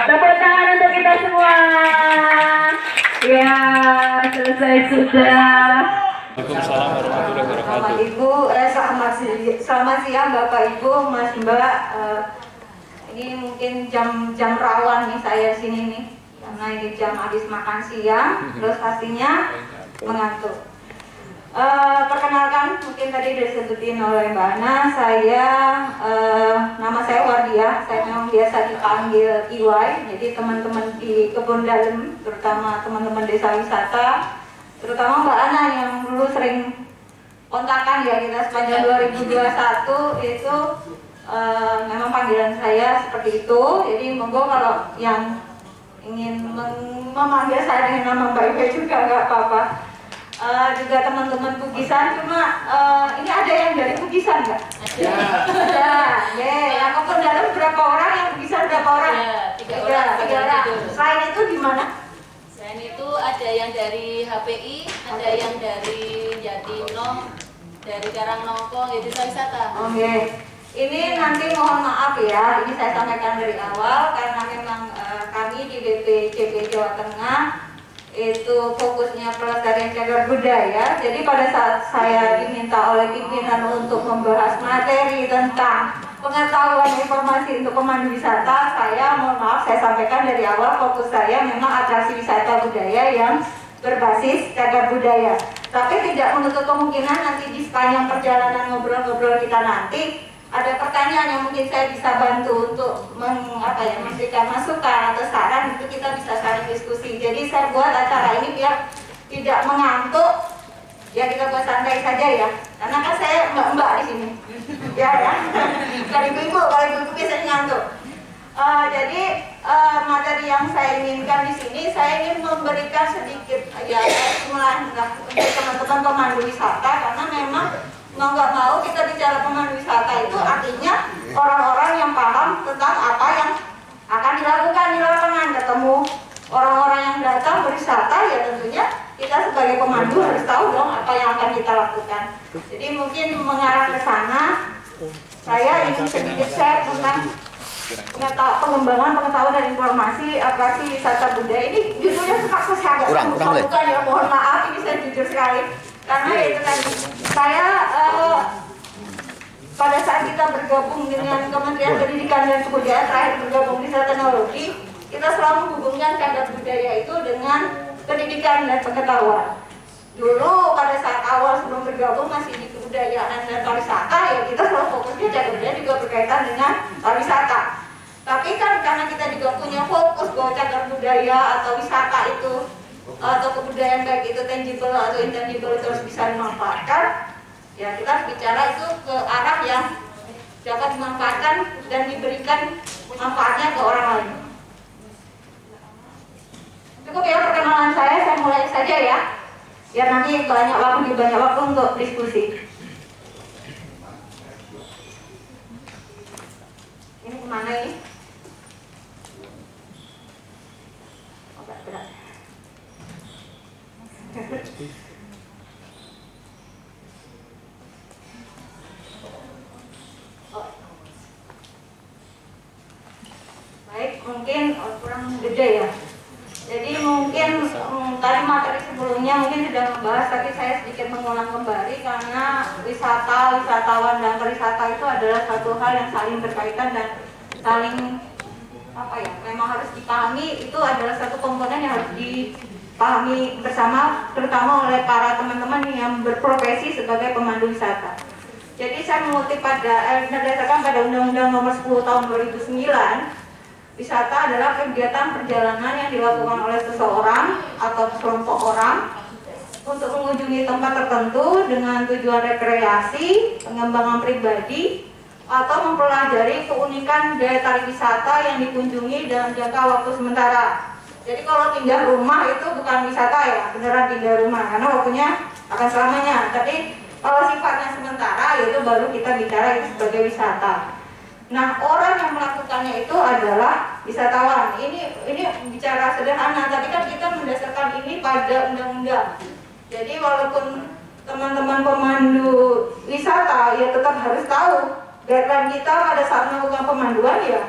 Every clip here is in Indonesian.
Tepuk tangan untuk kita semua. Ya, selesai sudah. Waalaikumsalam warahmatullahi wabarakatuh. Ibu, selamat siang Bapak Ibu, Mas Mbak. Ini mungkin jam rawan nih saya sini nih, karena ini jam habis makan siang, terus pastinya mengantuk. Perkenalkan, mungkin tadi disebutin oleh Mbak Ana, nama saya Wardia, saya memang biasa dipanggil Iwai. Jadi teman-teman di Kebun Dalem, terutama teman-teman desa wisata, terutama Mbak Ana yang dulu sering kontakan ya kita sepanjang 2021 itu memang panggilan saya seperti itu. Jadi monggo kalau yang ingin memanggil saya dengan nama Mbak Iwai juga nggak apa-apa. Juga teman-teman Bugisan, cuma ini ada yang dari Bugisan nggak? Ada. Yang Kebun Dalem berapa orang, yang Bugisan berapa orang? Tiga orang. Selain itu di mana? Selain itu ada yang dari HPI, ada yang dari Jatimno, dari Karangnongko, itu wisata. Oke. Ini nanti mohon maaf ya, ini saya sampaikan dari awal karena memang kami di BPJP Jawa Tengah itu fokusnya pelestarian cagar budaya. Jadi pada saat saya diminta oleh pimpinan untuk membahas materi tentang pengetahuan informasi untuk pemandu wisata, saya mohon maaf saya sampaikan dari awal fokus saya memang atraksi wisata budaya yang berbasis cagar budaya. Tapi tidak menutup kemungkinan nanti di sepanjang perjalanan ngobrol-ngobrol kita nanti ada pertanyaan yang mungkin saya bisa bantu untuk memberikan masukan atau saran, itu kita bisa saling diskusi. Jadi saya buat acara ini biar tidak mengantuk, ya kita buat santai saja ya. Karena kan saya mbak-mbak di sini, ya. Dari ibu biasanya ngantuk. Jadi materi yang saya inginkan di sini, saya ingin memberikan sedikit ya stimulans untuk teman-teman pemandu wisata, karena memang mau nggak mau kita bicara pemandu wisata itu artinya orang-orang yang paham tentang apa yang akan dilakukan di lapangan, ketemu orang-orang yang datang berwisata, ya tentunya kita sebagai pemandu harus tahu dong apa yang akan kita lakukan. Jadi mungkin mengarah ke sana, saya ingin sedikit share tentang pengembangan pengetahuan dan informasi atraksi wisata budaya. Ini judulnya saya agak bukan ya, mohon maaf, ini saya jujur sekali karena itu tadi saya pada saat kita bergabung dengan Kementerian Pendidikan dan Kebudayaan, terakhir bergabung di teknologi, kita selalu menghubungkan cagar budaya itu dengan pendidikan dan pengetahuan. Dulu pada saat awal sebelum bergabung masih di kebudayaan dan pariwisata, ya kita selalu fokusnya cagar budaya juga berkaitan dengan pariwisata. Tapi kan karena kita juga punya fokus bahwa cagar budaya atau wisata itu atau kebudayaan baik itu tangible atau intangible itu harus bisa dimanfaatkan, ya kita harus bicara itu ke arah yang dapat dimanfaatkan dan diberikan manfaatnya ke orang lain. Cukup ya perkenalan saya mulai saja ya, biar nanti banyak waktu untuk diskusi. Ini kemana ini? Oh, berat. Baik, mungkin kurang gede ya. Jadi mungkin tadi materi sebelumnya mungkin sudah membahas, tapi saya sedikit mengulang kembali karena wisata, wisatawan dan pariwisata itu adalah satu hal yang saling berkaitan dan saling memang harus dipahami. Itu adalah satu komponen yang harus dipahami bersama, terutama oleh para teman-teman yang berprofesi sebagai pemandu wisata. Jadi saya mengutip berdasarkan pada Undang-Undang Nomor 10 Tahun 2009. Wisata adalah kegiatan perjalanan yang dilakukan oleh seseorang atau sekelompok orang untuk mengunjungi tempat tertentu dengan tujuan rekreasi, pengembangan pribadi, atau mempelajari keunikan daya tarik wisata yang dikunjungi dalam jangka waktu sementara. Jadi kalau tinggal rumah itu bukan wisata ya, beneran tinggal rumah karena waktunya akan selamanya. Tapi kalau sifatnya sementara, itu baru kita bicara itu sebagai wisata. Nah, orang yang melakukannya itu adalah wisatawan. Ini bicara sederhana, tapi kan kita mendasarkan ini pada undang-undang. Jadi walaupun teman-teman pemandu wisata ya tetap harus tahu guideline kita pada saat melakukan pemanduan ya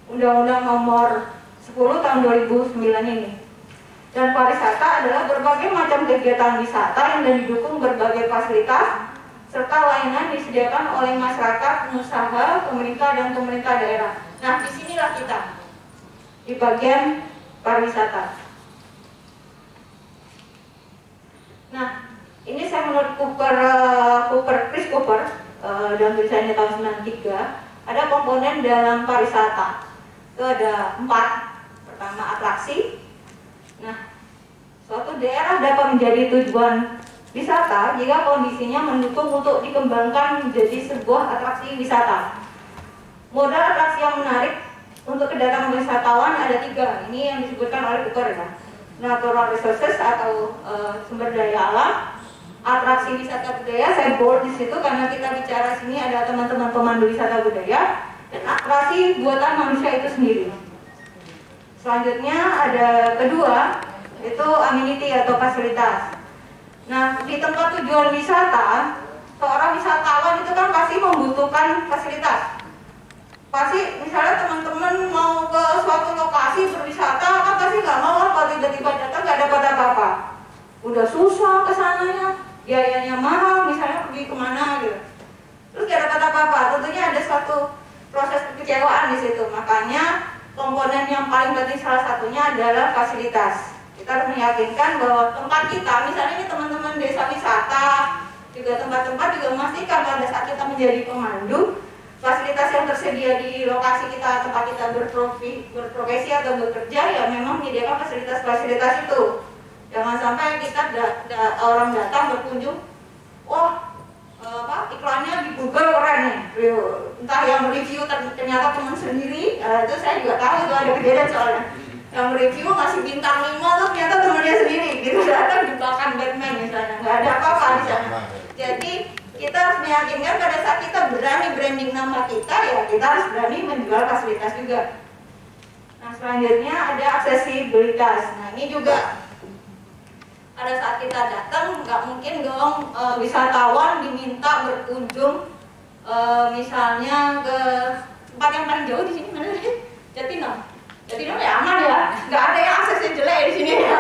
Undang-Undang Nomor 10 Tahun 2009 ini. Dan pariwisata adalah berbagai macam kegiatan wisata yang didukung berbagai fasilitas serta layanan disediakan oleh masyarakat, pengusaha, pemerintah, dan pemerintah daerah. Nah, disinilah kita di bagian pariwisata. Nah, ini saya menurut Chris Cooper dalam tulisannya tahun 93, ada komponen dalam pariwisata. Itu ada 4. Pertama, atraksi. Nah, suatu daerah dapat menjadi tujuan wisata jika kondisinya mendukung untuk dikembangkan menjadi sebuah atraksi wisata. Modal atraksi yang menarik untuk kedatangan wisatawan ada 3. Ini yang disebutkan oleh Cooper ya. Natural resources atau sumber daya alam, atraksi wisata budaya, saya bold di situ karena kita bicara sini ada teman-teman pemandu wisata budaya, dan atraksi buatan manusia itu sendiri. Selanjutnya ada kedua, itu amenity atau fasilitas. Nah, di tempat tujuan wisata, seorang wisatawan itu kan pasti membutuhkan fasilitas. Pasti misalnya teman-teman mau ke suatu lokasi berwisata, kan pasti nggak mau lah kalau tiba-tiba datang nggak dapat apa-apa. Udah susah kesananya, biayanya mahal, misalnya pergi kemana gitu. Terus nggak dapat apa-apa, tentunya ada suatu proses kekecewaan di situ. Makanya komponen yang paling penting salah satunya adalah fasilitas. Kita harus meyakinkan bahwa tempat kita, misalnya ini teman-teman desa wisata, juga tempat-tempat juga memastikan pada saat kita menjadi pemandu, fasilitas yang tersedia di lokasi kita, tempat kita berprofesi atau bekerja, ya memang menyediakan fasilitas-fasilitas itu. Jangan sampai kita orang datang berkunjung, wah iklannya di Google keren nih, entah yang review ternyata teman sendiri, itu saya juga tahu itu ada kejadian soalnya. Yang review ngasih bintang 5 tuh ternyata temannya sendiri, gitu datang jebakan Batman misalnya, nggak ada apa-apa di sana. Jadi kita harus meyakinkan pada saat kita berani branding nama kita, ya kita harus berani menjual fasilitas juga. Nah selanjutnya ada aksesibilitas. Nah ini juga pada saat kita datang nggak mungkin dong wisatawan diminta berkunjung misalnya ke tempat yang paling jauh di sini mana sih? Jatinangor. Jatinangor ya aman ya, nggak ada yang aksesnya jelek di sini ya.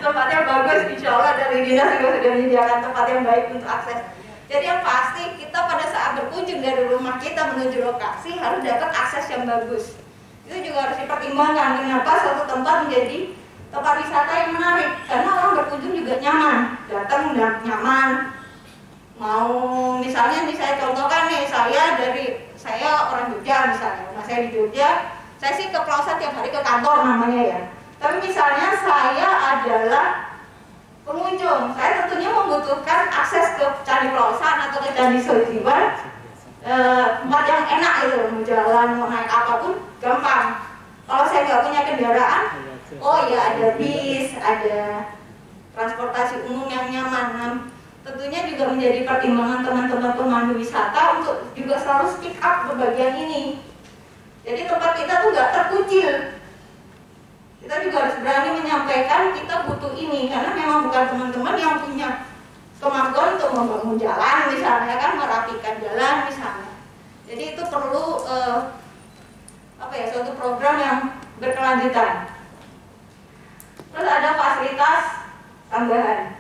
Tempatnya bagus, insya Allah dari dinas juga sudah menyediakan tempat yang baik untuk akses. Jadi yang pasti kita pada saat berkunjung dari rumah kita menuju lokasi harus dapat akses yang bagus. Itu juga harus dipertimbangkan kenapa suatu tempat menjadi tempat wisata yang menarik, karena orang berkunjung juga nyaman, datang udah nyaman. Mau misalnya saya contohkan nih, saya orang Jogja misalnya, nah saya di Jogja, saya sih ke Plaza tiap hari ke kantor namanya ya. Tapi misalnya saya adalah pengunjung, saya tentunya membutuhkan akses ke Candi Plosan atau ke Candi Sojiban, tempat yang enak itu, mau jalan, mau naik apapun gampang. Kalau saya nggak punya kendaraan, oh ya ada bis, ada transportasi umum yang nyaman. Nah, tentunya juga menjadi pertimbangan teman-teman pemandu wisata untuk juga selalu speak up berbagian ini. Jadi tempat kita tuh nggak terkucil. Kita juga harus berani menyampaikan kita butuh ini, karena memang bukan teman-teman yang punya kemampuan untuk membangun jalan misalnya kan, merapikan jalan misalnya. Jadi itu perlu suatu program yang berkelanjutan. Terus ada fasilitas tambahan.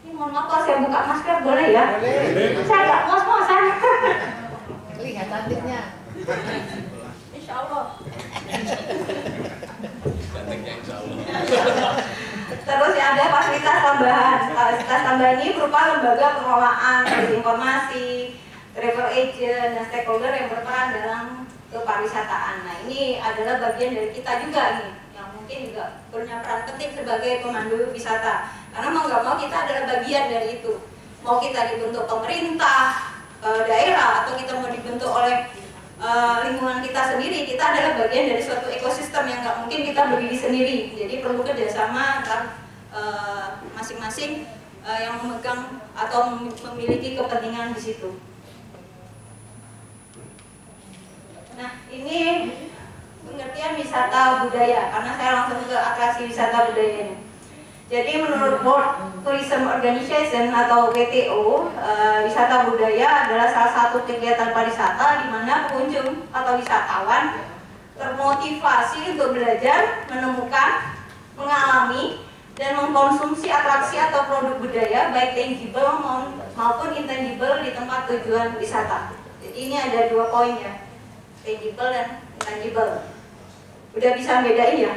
Ini mohon maaf kalau saya buka masker boleh ya? Boleh. Saya nggak ngos-ngosan. Lihat cantiknya. Insya Allah. Terus ya ada fasilitas tambahan. Fasilitas tambahan ini berupa lembaga pengelolaan informasi, travel agent, dan stakeholder yang berperan dalam kepariwisataan. Nah ini adalah bagian dari kita juga nih, yang mungkin juga punya peran penting sebagai pemandu wisata. Karena mau nggak mau kita adalah bagian dari itu. Mau kita dibentuk pemerintah, daerah, atau kita mau dibentuk oleh lingkungan kita sendiri, kita adalah bagian dari suatu ekosistem yang nggak mungkin kita berdiri sendiri. Jadi perlu kerjasama antar masing-masing yang memegang atau memiliki kepentingan di situ. Nah ini pengertian wisata budaya, karena saya langsung ke atraksi wisata budaya ini. Jadi menurut World Tourism Organization atau WTO, wisata budaya adalah salah satu kegiatan pariwisata di mana pengunjung atau wisatawan termotivasi untuk belajar, menemukan, mengalami, dan mengkonsumsi atraksi atau produk budaya baik tangible maupun intangible di tempat tujuan wisata. Jadi ini ada 2 poin ya, tangible dan intangible. Udah bisa bedain ya,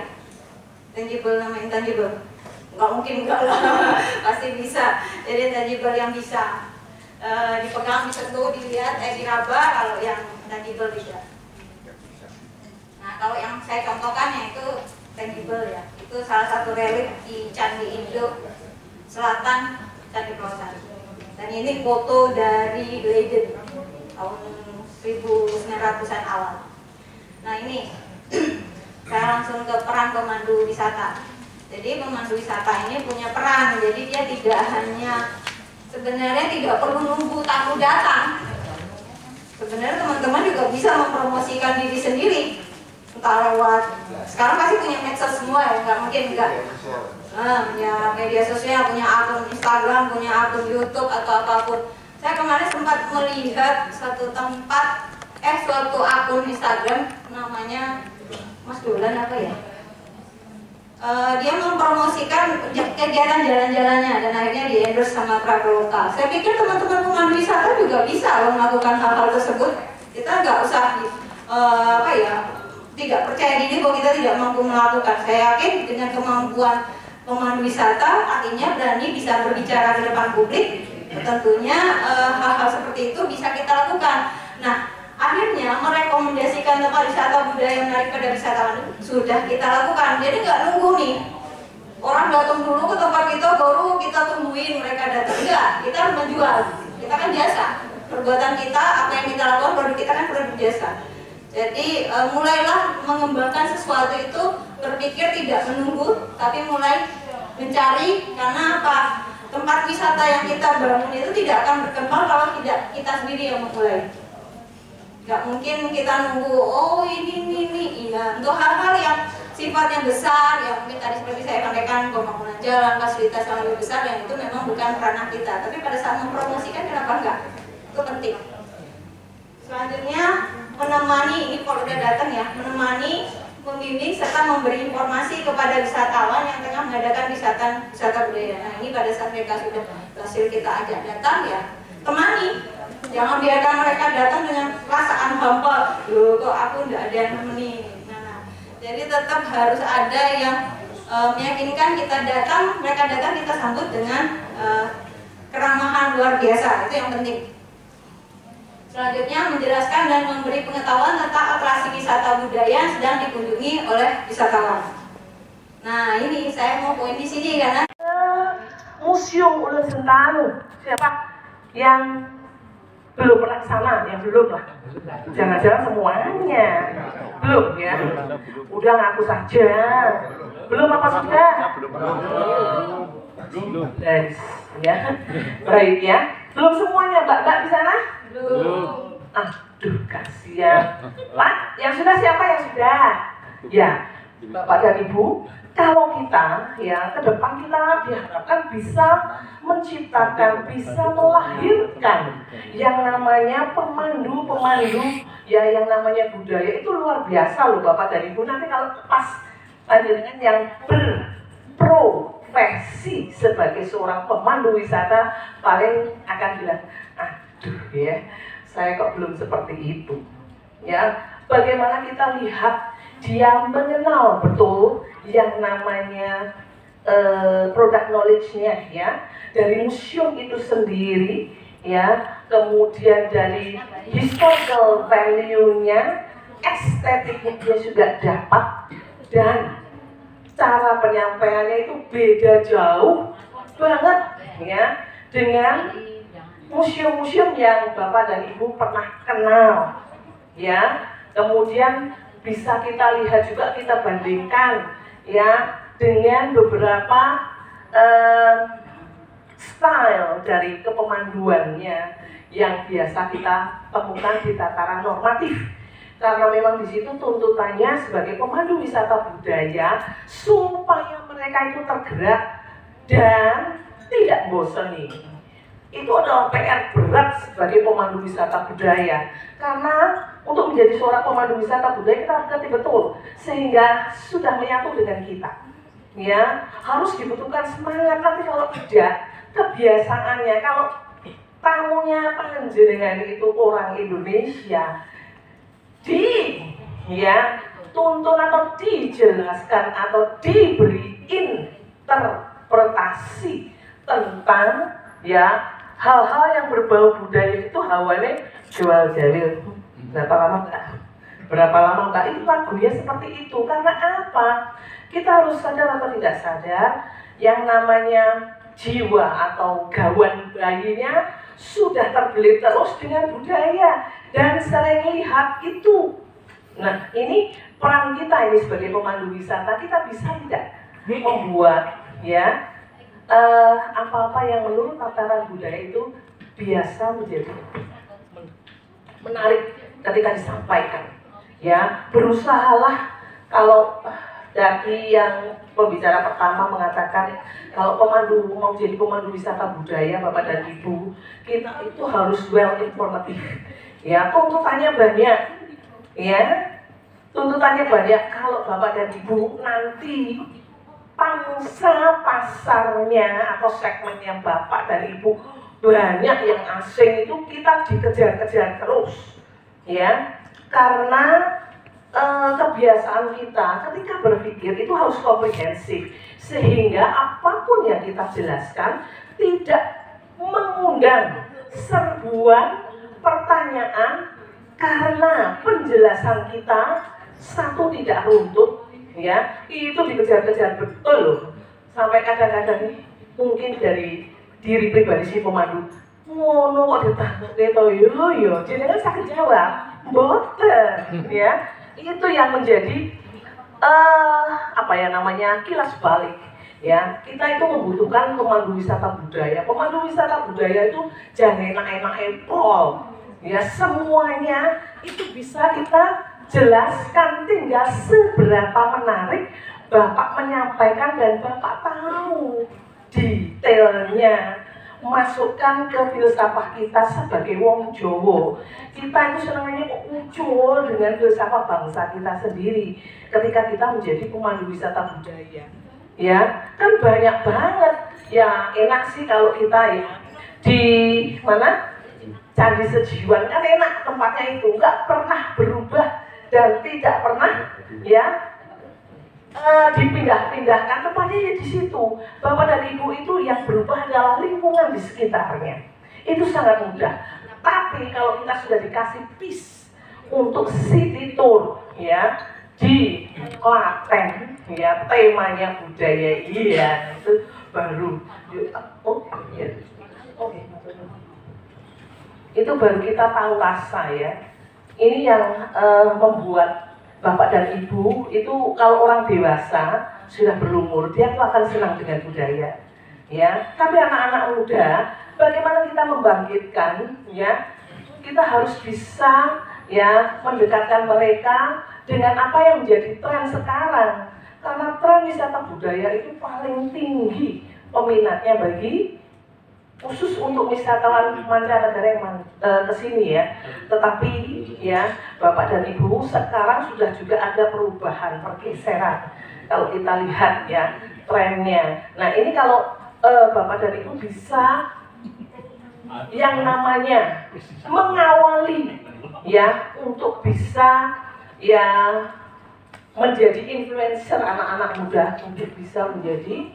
tangible sama intangible? Nggak mungkin enggak lah, pasti bisa. Jadi tangible yang bisa dipegang, disentuh, dilihat, diraba, kalau yang tangible tidak. Nah kalau yang saya contohkan ya itu tangible ya, itu salah satu relik di Candi Indo Selatan, Candi Plosan. Dan ini foto dari Leiden tahun 1900-an awal. Nah ini saya langsung ke peran pemandu wisata. Jadi pemandu wisata ini punya peran, jadi dia sebenarnya tidak perlu nunggu tamu datang. Sebenarnya teman-teman juga bisa mempromosikan diri sendiri, entah lewat, sekarang pasti punya medsos semua ya, nggak mungkin enggak. Punya media sosial, punya akun Instagram, punya akun YouTube atau apapun. Saya kemarin sempat melihat suatu akun Instagram namanya Mas Dolan apa ya? Dia mempromosikan kegiatan jalan-jalannya dan akhirnya di-endorse sama Traveloka. Saya pikir teman-teman pemandu wisata juga bisa melakukan hal-hal tersebut. Kita nggak usah tidak percaya diri bahwa kita tidak mampu melakukan. Saya yakin dengan kemampuan pemandu wisata artinya berani bisa berbicara di depan publik, tentunya hal-hal seperti itu bisa kita lakukan. Nah, akhirnya merekomendasikan tempat wisata budaya menarik pada wisatawan sudah kita lakukan. Jadi nggak nunggu nih orang datang dulu ke tempat kita baru kita tungguin mereka datang. Enggak, kita harus menjual. Kita kan jasa. Perbuatan kita, apa yang kita lakukan, produk kita kan produk jasa. Jadi mulailah mengembangkan sesuatu itu, berpikir tidak menunggu, tapi mulai mencari. Karena apa? Tempat wisata yang kita bangun itu tidak akan berkembang kalau tidak kita sendiri yang memulai. Gak mungkin kita nunggu, oh ini. Ya, untuk hal-hal yang sifatnya besar, yang mungkin tadi seperti saya sampaikan, pembangunan jalan, fasilitas yang lebih besar, yang itu memang bukan ranah kita. Tapi pada saat mempromosikan, kenapa enggak? Itu penting. Selanjutnya, menemani, ini kalau udah datang ya, menemani, membimbing, serta memberi informasi kepada wisatawan yang tengah mengadakan wisata budaya. Nah, ini pada saat mereka sudah berhasil kita ajak datang ya, temani. Jangan biarkan mereka datang dengan perasaan hampa, loh kok aku nggak ada yang nemenin. Nah, jadi tetap harus ada yang meyakinkan kita datang, mereka datang kita sambut dengan keramahan luar biasa, itu yang penting. Selanjutnya menjelaskan dan memberi pengetahuan tentang atraksi wisata budaya yang sedang dikunjungi oleh wisatawan. Nah, ini saya mau poin di sini karena Museum Ulun Sentalu. Siapa yang belum pernah ke sana? Yang belum lah. Jangan-jangan semuanya belum ya. Udah ngaku saja. Belum apa sudah? Belum. Ya. Baik ya. Belum semuanya, Mbak di sana? Belum. Aduh, kasihan. Pak, yang sudah siapa yang sudah? Ya, Bapak dan Ibu, kalau kita ya ke depan kita diharapkan bisa menciptakan, bisa melahirkan yang namanya pemandu ya yang namanya budaya itu luar biasa loh Bapak dan Ibu. Nanti kalau pas dengan yang berprofesi sebagai seorang pemandu wisata paling akan bilang, aduh ya, saya kok belum seperti itu. Ya, bagaimana kita lihat dia mengenal betul yang namanya product knowledge-nya ya, dari museum itu sendiri ya, kemudian dari historical value-nya, estetiknya dia juga dapat, dan cara penyampaiannya itu beda jauh banget ya dengan museum-museum yang Bapak dan Ibu pernah kenal ya. Kemudian bisa kita lihat juga, kita bandingkan ya dengan beberapa style dari kepemanduannya yang biasa kita temukan di tataran normatif. Karena memang di situ tuntutannya sebagai pemandu wisata budaya supaya mereka itu tergerak dan tidak bosan. Itu adalah PR berat sebagai pemandu wisata budaya. Karena untuk menjadi seorang pemandu wisata budaya kita harus ngerti betul sehingga sudah menyatu dengan kita. Ya, harus dibutuhkan semangat. Nanti kalau tidak, kebiasaannya kalau tamunya panjenengan itu orang Indonesia, tuntun atau dijelaskan atau diberi interpretasi tentang ya hal-hal yang berbau budaya itu hawanya jual jawil. Berapa lama enggak itu lagunya seperti itu. Karena apa? Kita harus sadar atau tidak sadar yang namanya jiwa atau gawan bayinya sudah terbelit terus dengan budaya dan sering lihat itu. Nah, ini peran kita ini sebagai pemandu wisata, kita bisa tidak membuat ya apa-apa yang menurut tataran budaya itu biasa menjadi menarik ketika disampaikan. Ya, berusahalah. Kalau dari yang pembicara pertama mengatakan kalau pemandu mau jadi pemandu wisata budaya Bapak dan Ibu, kita itu harus well informatif. Ya, tuntutannya banyak. Ya, tuntutannya banyak. Kalau Bapak dan Ibu nanti pangsa pasarnya atau segmennya Bapak dan Ibu banyak yang asing, itu kita dikejar-kejar terus. Ya, Karena kebiasaan kita ketika berpikir itu harus komprehensif, sehingga apapun yang kita jelaskan tidak mengundang serbuan pertanyaan, karena penjelasan kita satu tidak runtut, ya, itu dikejar-kejar betul loh. Sampai kadang-kadang nih, mungkin dari diri pribadi si pemandu, ngono kok ditangkap gitu, yo, jenengan sakit jawab, boten, ya. Itu yang menjadi kilas balik, ya. Kita itu membutuhkan pemandu wisata budaya. Pemandu wisata budaya itu jangan enak-enak pol, ya, semuanya itu bisa kita jelaskan, tinggal seberapa menarik Bapak menyampaikan dan Bapak tahu detailnya. Masukkan ke filsafat kita sebagai wong Jowo. Kita itu senangnya muncul dengan filsafat bangsa kita sendiri ketika kita menjadi pemandu wisata budaya. Ya, kan banyak banget. Ya, enak sih kalau kita ya di mana? Candi Sejiwan kan enak tempatnya itu, nggak pernah berubah dan tidak pernah ya dipindah-pindahkan tempatnya ya di situ. Bapak dan Ibu itu yang berubah adalah lingkungan di sekitarnya. Itu sangat mudah. Tapi kalau kita sudah dikasih PIS untuk city tour ya di Klaten ya, temanya budaya, iya itu baru. Itu baru kita tahu rasa ya. Ini yang membuat Bapak dan Ibu itu kalau orang dewasa sudah berumur, dia tuh akan senang dengan budaya, ya. Tapi anak-anak muda, bagaimana kita membangkitkan, ya? Kita harus bisa, ya, mendekatkan mereka dengan apa yang menjadi tren sekarang. Karena tren wisata budaya itu paling tinggi peminatnya bagi khusus untuk wisatawan mancanegara yang kesini ya. Tetapi ya Bapak dan Ibu sekarang sudah juga ada perubahan, pergeseran. Kalau kita lihat ya trennya. Nah ini kalau Bapak dan Ibu bisa yang namanya mengawali ya untuk bisa ya menjadi influencer anak-anak muda untuk bisa menjadi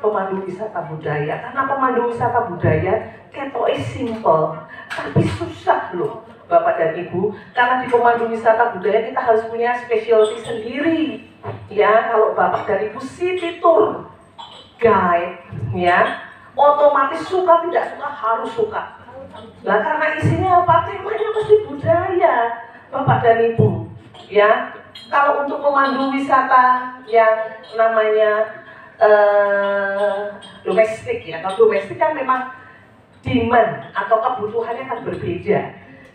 pemandu wisata budaya. Karena pemandu wisata budaya ketoknya simple, tapi susah loh Bapak dan Ibu. Karena di pemandu wisata budaya kita harus punya specialty sendiri. Ya, kalau Bapak dan Ibu city tour guide, ya, otomatis suka tidak suka harus suka. Nah, karena isinya apa? Temanya pasti budaya, Bapak dan Ibu. Ya, kalau untuk pemandu wisata yang namanya domestik ya, kalau domestik kan memang demand atau kebutuhannya kan berbeda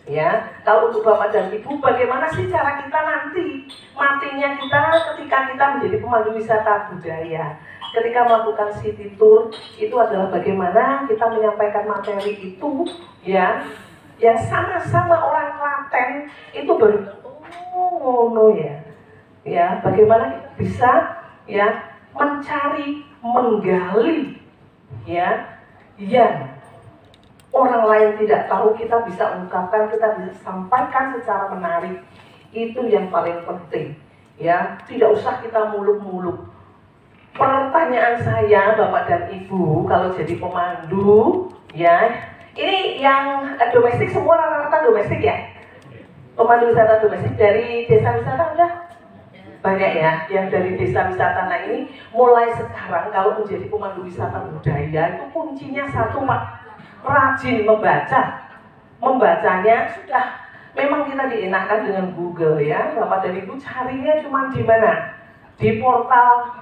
ya. Kalau untuk Bapak dan Ibu, bagaimana sih cara kita nanti matinya kita ketika kita menjadi pemandu wisata budaya, ketika melakukan city tour, itu adalah bagaimana kita menyampaikan materi itu ya, yang sama-sama orang Klaten itu baru ngono ya, bagaimana kita bisa ya mencari, menggali ya yang orang lain tidak tahu, kita bisa ungkapkan, kita bisa sampaikan secara menarik. Itu yang paling penting ya, tidak usah kita muluk-muluk. Pertanyaan saya Bapak dan Ibu, kalau jadi pemandu ya, ini yang domestik semua rata-rata domestik ya, pemandu wisata domestik dari desa wisata udah banyak ya yang dari desa wisata. Nah ini mulai sekarang kalau menjadi pemandu wisata budaya itu kuncinya satu Pak, rajin membaca. Membacanya sudah memang kita dienakkan dengan Google ya Bapak dan Ibu, carinya cuma di mana? Di portal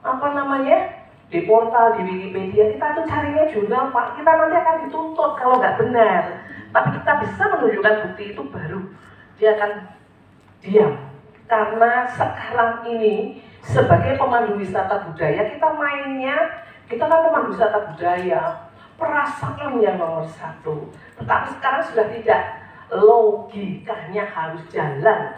apa namanya? Di portal, di Wikipedia. Kita tuh carinya jurnal Pak, kita nanti akan dituntut kalau nggak benar. Tapi kita bisa menunjukkan bukti itu baru dia akan diam. Karena sekarang ini sebagai pemandu wisata budaya kita mainnya, kita kan pemandu wisata budaya, perasaan yang nomor satu. Tetapi sekarang sudah tidak, logikanya harus jalan,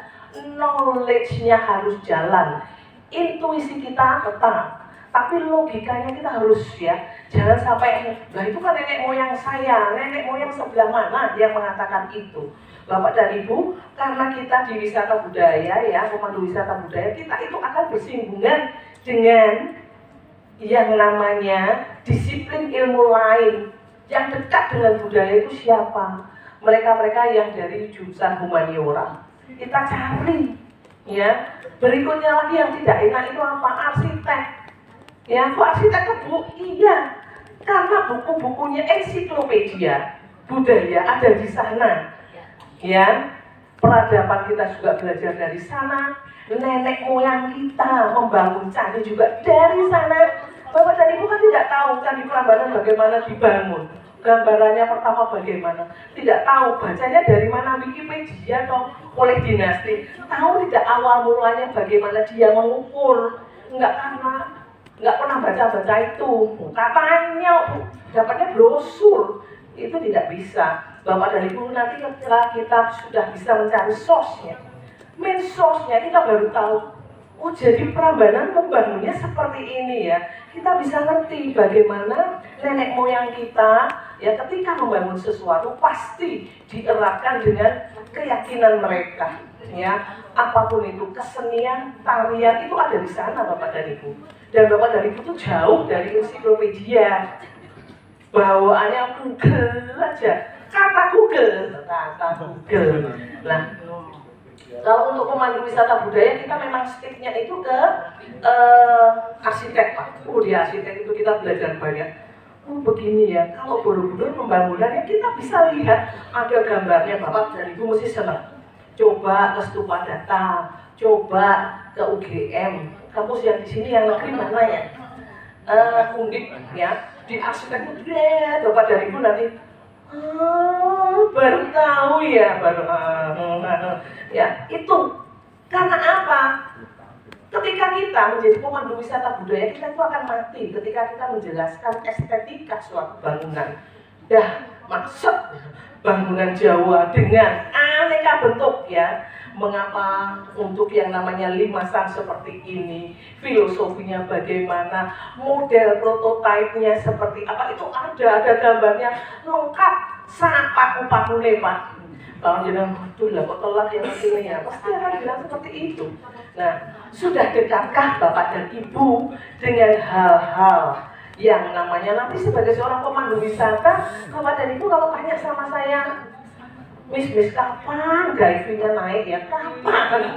knowledge-nya harus jalan, intuisi kita tetap, tapi logikanya kita harus ya Jangan sampai, nah itu kan nenek moyang saya, nenek moyang sebelah mana yang mengatakan itu. Bapak dan Ibu, karena kita di wisata budaya ya, pemandu wisata budaya, kita itu akan bersinggungan dengan yang namanya disiplin ilmu lain. Yang dekat dengan budaya itu siapa? Mereka-mereka yang dari jurusan humaniora. Kita cari, ya. Berikutnya lagi yang tidak enak itu apa? Arsitek. Ya, kok arsitek ke Bu? Iya, karena buku-bukunya ensiklopedia budaya ada di sana. Ya, peradaban kita juga belajar dari sana. Nenek moyang kita membangun candi juga dari sana. Bapak dan Ibu kan tidak tahu Candi Prambanan bagaimana dibangun. Gambarannya pertama bagaimana? Tidak tahu, bacanya dari mana, Wikipedia atau oleh dinasti. Tahu tidak awal mulanya bagaimana dia mengukur? Nggak pernah baca-baca itu. Katanya dapatnya brosur. Itu tidak bisa. Bapak dan Ibu nanti ketika kita sudah bisa mencari source-nya, main source-nya kita baru tahu. Oh, jadi Prambanan membangunnya seperti ini ya. Kita bisa ngerti bagaimana nenek moyang kita ya ketika membangun sesuatu pasti dieratkan dengan keyakinan mereka. Ya, apapun itu kesenian, tarian itu ada di sana Bapak dan Ibu. Dan Bapak dan Ibu itu jauh dari ensiklopedia. Bawaannya Google aja. Kata Google. Nah, kalau untuk pemandu wisata budaya kita memang sticknya itu ke arsitek Pak. Di arsitek itu kita belajar banyak. Oh begini ya, kalau Borobudur pembangunannya kita bisa lihat ada gambarnya. Bapak dan Ibu mesti senang. Coba ke Stupa Data, coba ke UGM. Kampus yang di sini yang negeri mana ya? Undip ya. Di arsitek itu Bapak dan Ibu nanti baru tahu ya, ya itu karena apa? Ketika kita menjadi pemandu wisata budaya, kita itu akan mati ketika kita menjelaskan estetika suatu bangunan. Maksud bangunan Jawa dengan aneka bentuk ya. Mengapa untuk yang namanya limasan seperti ini, filosofinya bagaimana, model prototipenya seperti apa, itu ada gambarnya lengkap, sangat paku-paku Pak. Kalau dia bilang, tuh lah kok telat yang ini ya, pasti akan bilang seperti itu. Nah, sudah dekatkah Bapak dan Ibu dengan hal-hal yang namanya nanti sebagai seorang pemandu wisata, Bapak dan Ibu kalau tanya sama saya, Miss, kapan divingnya naik ya? Kapan?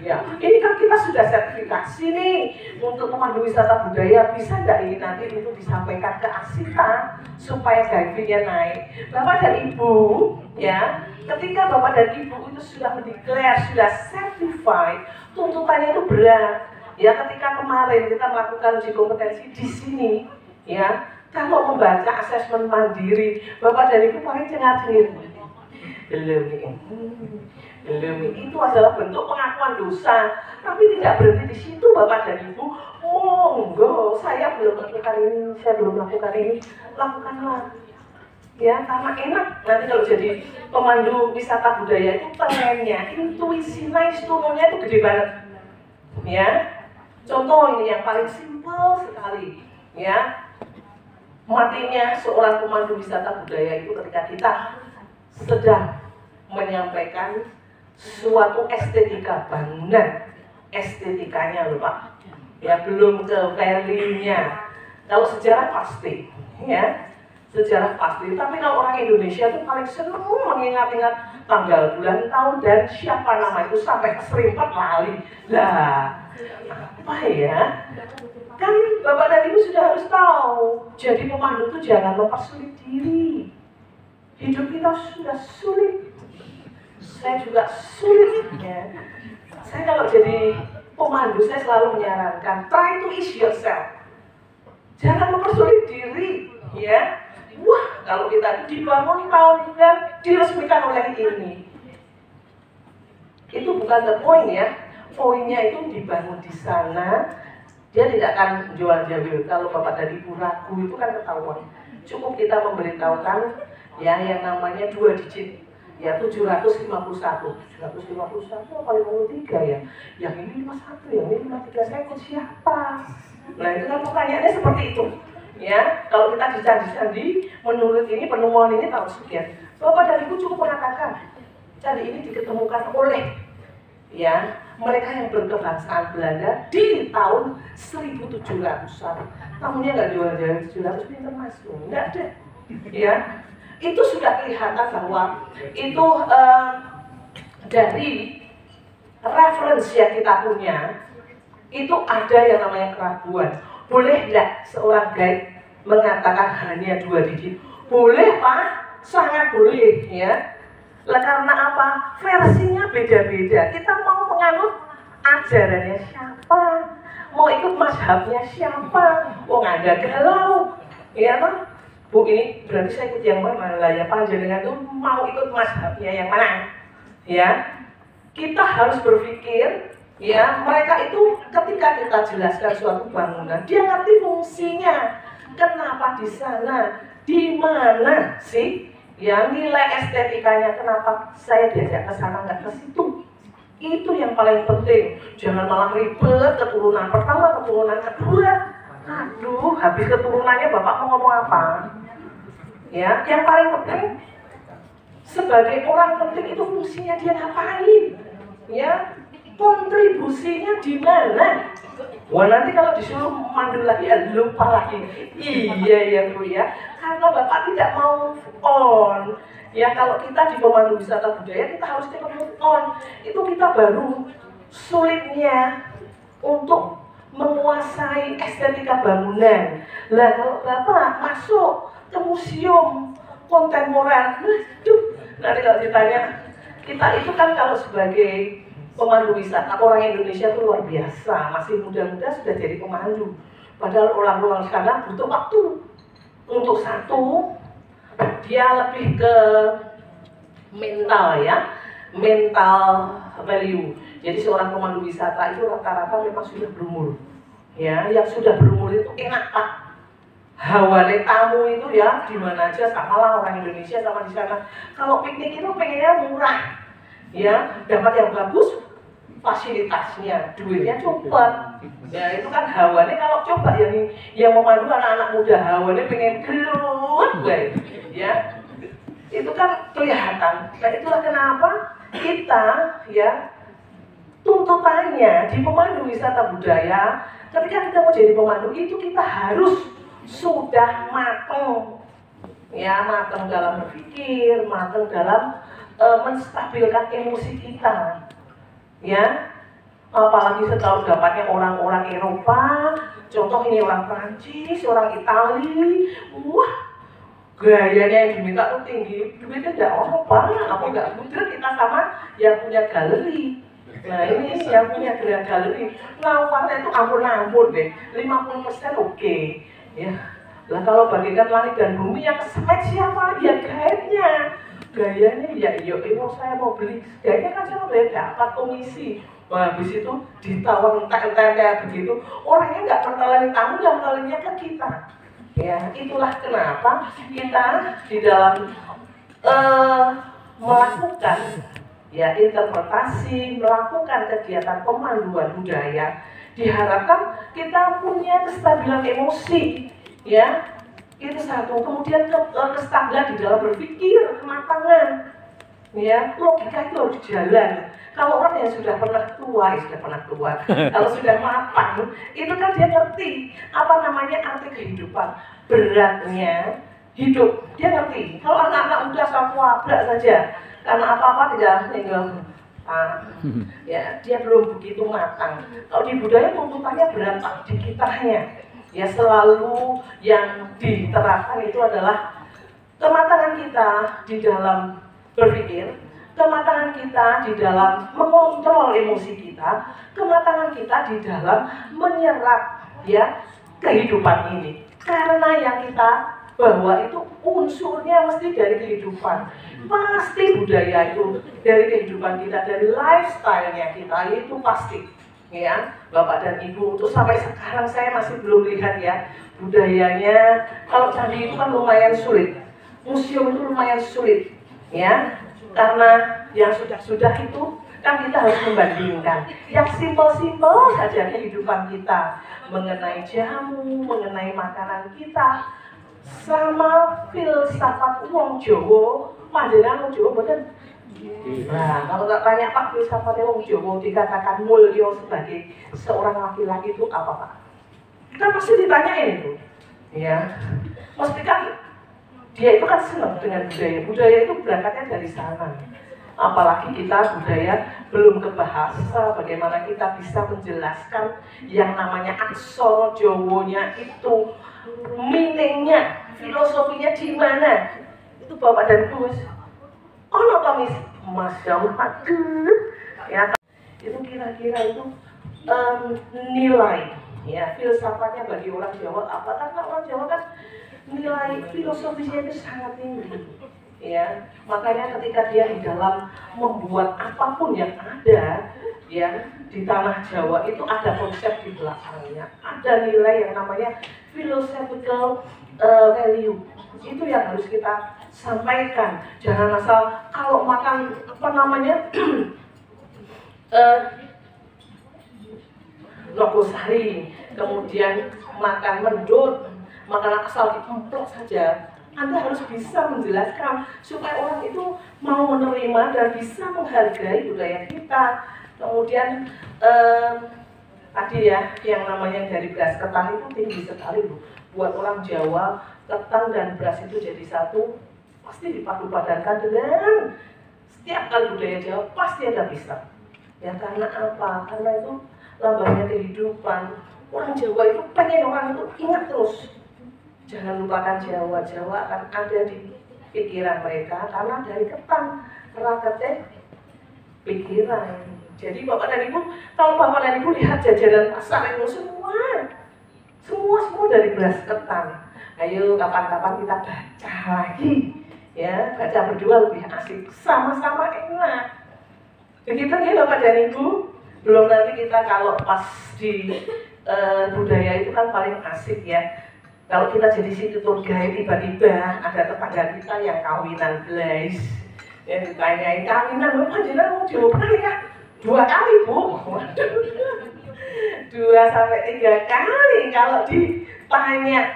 Ya, ini kan kita sudah sertifikasi nih untuk pemandu wisata budaya. Bisa nggak ini nanti itu disampaikan ke Asita supaya divingnya naik? Bapak dan Ibu, ya, ketika Bapak dan Ibu itu sudah mendeklar, sudah certified, tuntutannya itu berat. Ya, ketika kemarin kita melakukan uji kompetensi di sini, ya, kalau membaca asesmen mandiri, Bapak dan Ibu paling cengar-cengir. Belum itu adalah bentuk pengakuan dosa, tapi tidak berhenti di situ Bapak dan Ibu. Monggo, saya belum melakukan ini, saya belum melakukan ini, lakukanlah. Ya, karena enak. Nanti kalau jadi pemandu wisata budaya itu pengennya, intuisi naik turunnya itu gede banget. Ya, contoh ini yang paling simpel sekali. Ya, matinya seorang pemandu wisata budaya itu ketika kita sedang menyampaikan suatu estetika bangunan, estetikanya loh Pak, ya belum ke value-nya. Kalau sejarah pasti, ya sejarah pasti. Tapi kalau orang Indonesia itu paling senang mengingat-ingat tanggal, bulan, tahun dan siapa nama itu sampai keserimpet lali. Lah, apa ya? Kan Bapak dan Ibu sudah harus tahu. Jadi pemandu itu jangan mempersulit diri. Hidup kita sudah sulit, saya juga sulit ya. Saya kalau jadi pemandu, saya selalu menyarankan try to ease yourself. Jangan mempersulit diri ya. Wah, kalau kita dibangun tahun dan diresmikan oleh ini, itu bukan the point ya. Poinnya itu dibangun di sana, dia tidak akan jual-jual. Kalau Bapak dan Ibu ragu itu kan ketahuan. Cukup kita memberitahukan ya yang namanya 2 digit ya 751 apa 53 ya, yang ini 51, yang ini 53, saya ikut siapa? Nah itu kan pertanyaannya seperti itu Ya, kalau kita di candi-candi, menurut ini penemuan ini tahun sekian. Bapak dan Ibu cukup mengatakan, candi ini diketemukan oleh ya mereka yang berkebangsaan Belanda di tahun 1700-an. Tahunnya nggak jual-jual 700 pinter masuk, nggak ada. Ya, itu sudah kelihatan bahwa itu dari referensi yang kita punya itu ada yang namanya keraguan. Boleh nggak seorang guide mengatakan hanya 2 digit? Boleh Pak, sangat boleh ya. Lah karena apa? Versinya beda-beda. Kita mau menganut ajarannya siapa? Mau ikut mazhabnya siapa? Oh nggak ada galau, ya toh? Bu ini berarti saya ikut yang mana lah ya? Panjenengan tuh mau ikut mazhabnya yang mana? Ya, kita harus berpikir. Ya, mereka itu ketika kita jelaskan suatu bangunan, dia ngerti fungsinya. Kenapa di sana? Di mana sih? Ya, nilai estetikanya kenapa saya diajak ke sana nggak ke situ? Itu yang paling penting. Jangan malah ribet keturunan pertama, keturunan kedua. Aduh, habis keturunannya Bapak mau ngomong apa? Ya, yang paling penting sebagai orang penting itu fungsinya dia ngapain? Ya, kontribusinya di mana? Wah nanti kalau disuruh mandul lagi lupa lagi. Iya ya Bu ya, karena Bapak tidak mau move on. Ya kalau kita di pemandu wisata budaya kita harus cepat move on. Itu kita baru sulitnya untuk menguasai estetika bangunan. Lah kalau Bapak masuk ke museum kontemporer, nanti kalau ditanya kita itu kan kalau sebagai pemandu wisata, orang Indonesia itu luar biasa, masih muda-muda sudah jadi pemandu. Padahal orang-orang sekarang butuh waktu. Untuk satu, dia lebih ke mental ya, mental value. Jadi seorang pemandu wisata itu rata-rata memang sudah berumur. Ya, yang sudah berumur itu enak Pak. Hawale tamu itu ya di mana aja sama lah orang Indonesia sama di sana. Kalau piknik itu pengennya murah. Ya, dapat yang bagus, fasilitasnya, duitnya cepat. Ya itu kan hawanya kalau coba yang memandu anak-anak muda hawanya pengen gelut, ya itu kan kelihatan. Nah itulah kenapa kita ya tuntutannya di pemandu wisata budaya ketika kita mau jadi pemandu itu kita harus sudah matang, ya matang dalam berpikir, matang dalam menstabilkan emosi kita. Ya, apalagi setelah dapatnya orang-orang Eropa, contoh ini orang Prancis, orang Itali, wah gayanya yang diminta tuh tinggi, duitnya tidak apa nggak mudah kita sama yang punya galeri. Nah ini yang punya galeri, nawarnya itu ampun deh, 50% oke. Ya, lah kalau bagikan langit dan bumi yang kesemet siapa? Ya guide-nya. Gayanya ya saya mau beli gayanya kan saya boleh dapat komisi. Wah habis itu ditawar entek-entek kayak begitu orangnya nggak menelan tamu yang menelannya ke kita. Ya itulah kenapa kita di dalam melakukan ya interpretasi, melakukan kegiatan pemanduan budaya diharapkan kita punya kestabilan emosi ya. Itu satu, kemudian kestabilan di dalam berpikir, kematangan ya, logika itu harus jalan. Kalau orang yang sudah pernah tua, kalau sudah matang, itu kan dia ngerti apa namanya arti kehidupan, beratnya hidup, dia ngerti. Kalau anak-anak muda sama wabrak saja, karena apa-apa tidak tinggal ya, dia belum begitu matang. Kalau di budaya tuntutannya berat di kitanya. Ya selalu yang diterapkan itu adalah kematangan kita di dalam berpikir, kematangan kita di dalam mengontrol emosi kita, kematangan kita di dalam menyerap ya kehidupan ini. Karena yang kita bawa itu unsurnya mesti dari kehidupan. Pasti budaya itu dari kehidupan kita, dari lifestyle-nya kita itu pasti. Ya, Bapak dan Ibu, untuk sampai sekarang saya masih belum lihat ya budayanya. Kalau candi itu kan lumayan sulit, museum itu lumayan sulit, ya, karena yang sudah itu Kan kita harus membandingkan yang simpel-simpel saja kehidupan kita, mengenai jamu, mengenai makanan kita, sama filsafat wong Jawa. Panjenengan wong Jawa mboten? Nah, kalau tak tanya Pak, filsafatnya wong Jawa dikatakan mulya sebagai seorang laki-laki itu apa Pak? Kita pasti ditanyain itu, ya. Mesti kan dia itu kan senang dengan budaya. Budaya itu berangkatnya dari sana. Apalagi kita budaya belum ke bahasa, bagaimana kita bisa menjelaskan yang namanya aksara Jawanya itu, meaningnya, filosofinya di mana? Itu Bapak dan Ibu. Oh, Tomis, Masya Allah, ya, itu kira-kira itu nilai, ya, filsafatnya bagi orang Jawa apa? Karena orang Jawa kan nilai filosofisnya itu sangat tinggi. Ya, makanya ketika dia di dalam membuat apapun yang ada, ya, di tanah Jawa itu ada konsep di belakangnya, ada nilai yang namanya philosophical value. Itu yang harus kita sampaikan. Jangan asal kalau makan apa namanya nogosari, kemudian makan mendut, makan asal ditemplok saja. Anda harus bisa menjelaskan supaya orang itu mau menerima dan bisa menghargai budaya kita. Kemudian tadi ya, yang namanya dari beras ketan itu tinggi sekali loh. Buat orang Jawa, ketan dan beras itu jadi satu, pasti dipadu-padankan dengan setiap kali budaya Jawa pasti ada pisang. Ya karena apa? Karena itu lambangnya kehidupan. Orang Jawa itu pengen orang itu ingat terus. Jangan lupakan Jawa. Jawa akan ada di pikiran mereka karena dari ketan, raketnya pikiran. Jadi Bapak dan Ibu, kalau Bapak dan Ibu lihat jajanan pasar itu semua dari beras ketan. Ayo kapan-kapan kita baca lagi, ya, baca berdua lebih asik, sama-sama enak. Begitu ya Bapak dan Ibu. Belum nanti kita kalau pas di budaya itu kan paling asik ya. Kalau kita jadi situ tour guide, tiba-tiba ada tetangga kita yang kawinan guys, ya ditanyain kawinan, lu panjenengan mau Jawa pernah ya? 2 kali Bu, 2 sampai 3 kali kalau ditanya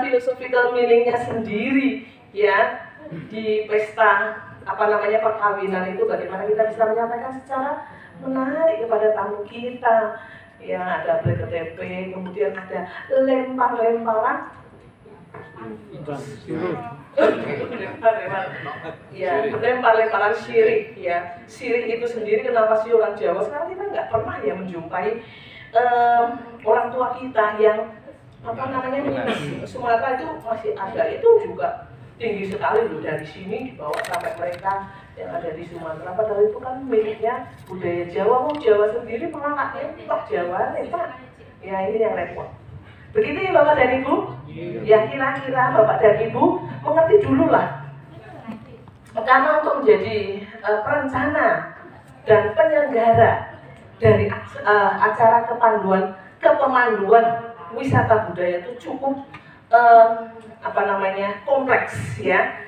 philosophical meaningnya sendiri, ya di pesta apa namanya perkawinan itu bagaimana kita bisa menyampaikan secara menarik kepada tamu kita. Ya ada BKTP, kemudian ada lempar-lemparan, ya lempar-lemparan syirik, ya syirik itu sendiri kenapa sih orang Jawa sekarang kita nggak pernah ya menjumpai orang tua kita yang apa namanya Sumatera itu masih ada, itu juga tinggi sekali loh, dari sini dibawa sampai mereka yang ada di Sumatera, padahal itu kan miliknya budaya Jawa. Jawa sendiri mengangkatnya Pak Jawa nih Pak, ya ini yang repot. Begitu ya Bapak dan Ibu, ya kira-kira Bapak dan Ibu mengerti dulu lah, karena untuk menjadi perencana dan penyelenggara dari acara kepemanduan wisata budaya itu cukup apa namanya kompleks ya.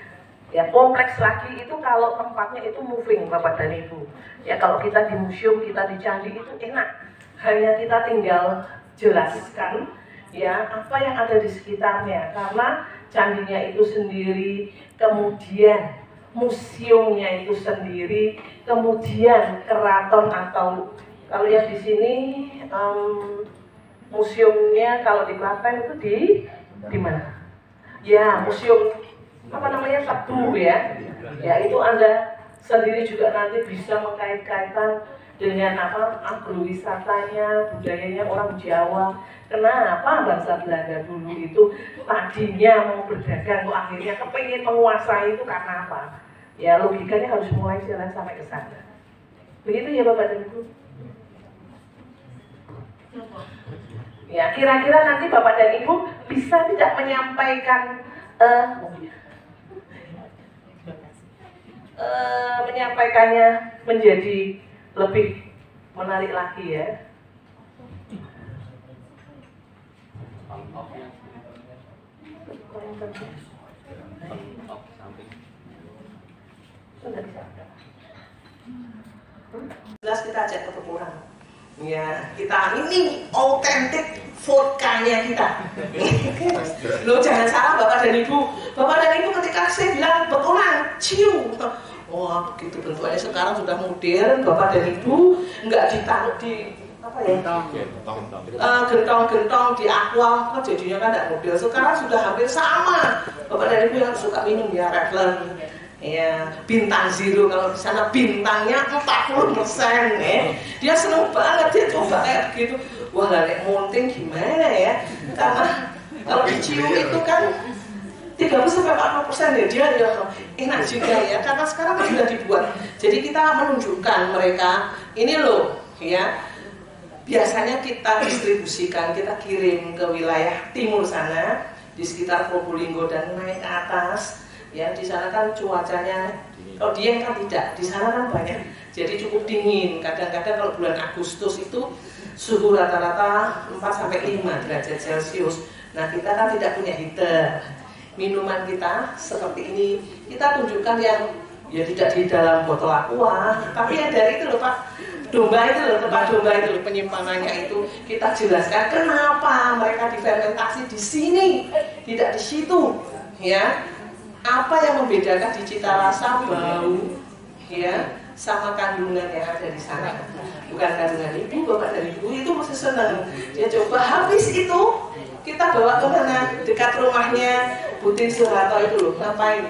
Ya kompleks lagi itu kalau tempatnya itu moving Bapak dan Ibu. Ya kalau kita di museum, kita di candi itu enak. Hanya kita tinggal jelaskan ya apa yang ada di sekitarnya. Karena candinya itu sendiri, kemudian museumnya itu sendiri, kemudian keraton atau kalau yang di sini museumnya kalau di Klaten itu di mana? Ya museum apa namanya Tebu ya, ya itu Anda sendiri juga nanti bisa mengkait-kaitan dengan apa agrowisatanya, budayanya orang Jawa. Kenapa bangsa Belanda dulu itu tadinya mau berdagang kok akhirnya kepengen menguasai itu karena apa? Ya logikanya harus mulai jalan sampai ke sana. Begitu ya Bapak dan Ibu. Ya kira-kira nanti Bapak dan Ibu bisa tidak menyampaikan menyampaikannya menjadi lebih menarik lagi ya. Jelas kita ajak ketemu orang. Ya, kita ini autentik vodka-nya kita. Loh, jangan salah Bapak dan Ibu. Bapak dan Ibu ketika saya bilang betulan, ciu. Wah, begitu bentuknya sekarang sudah modern. Bapak dan Ibu nggak ditaruh di apa ya? Gentong-gentong di aqua, jadinya kan nggak model. Sekarang sudah hampir sama. Bapak dan Ibu yang suka minum ya Redland. Ya, bintang zero, kalau di sana bintangnya 40% ya. Dia seneng banget, dia coba kayak begitu. Wah, nek monting gimana ya? Karena kalau dicium itu kan 30-40% ya, dia ya enak juga ya. Karena sekarang sudah dibuat. Jadi kita menunjukkan mereka, ini loh ya. Biasanya kita distribusikan, kita kirim ke wilayah timur sana, di sekitar Probolinggo dan naik ke atas. Ya, di sana kan cuacanya, kalau Dieng kan tidak, di sana kan banyak, jadi cukup dingin. Kadang-kadang kalau bulan Agustus itu suhu rata-rata 4-5 derajat Celcius. Nah, kita kan tidak punya heater. Minuman kita seperti ini, kita tunjukkan yang ya tidak di dalam botol aqua, tapi yang dari itu loh Pak, domba itu loh, tempat domba itu loh, penyimpanannya itu kita jelaskan kenapa mereka difermentasi di sini, tidak di situ, ya. Apa yang membedakan di cita rasa, bau, ya, sama kandungan yang ada di sana. Bukan kandungan ibu, bapak dan ibu itu masih senang. Dia coba habis itu, kita bawa ke mana? Dekat rumahnya Butin Soeharto itu loh, ngapain?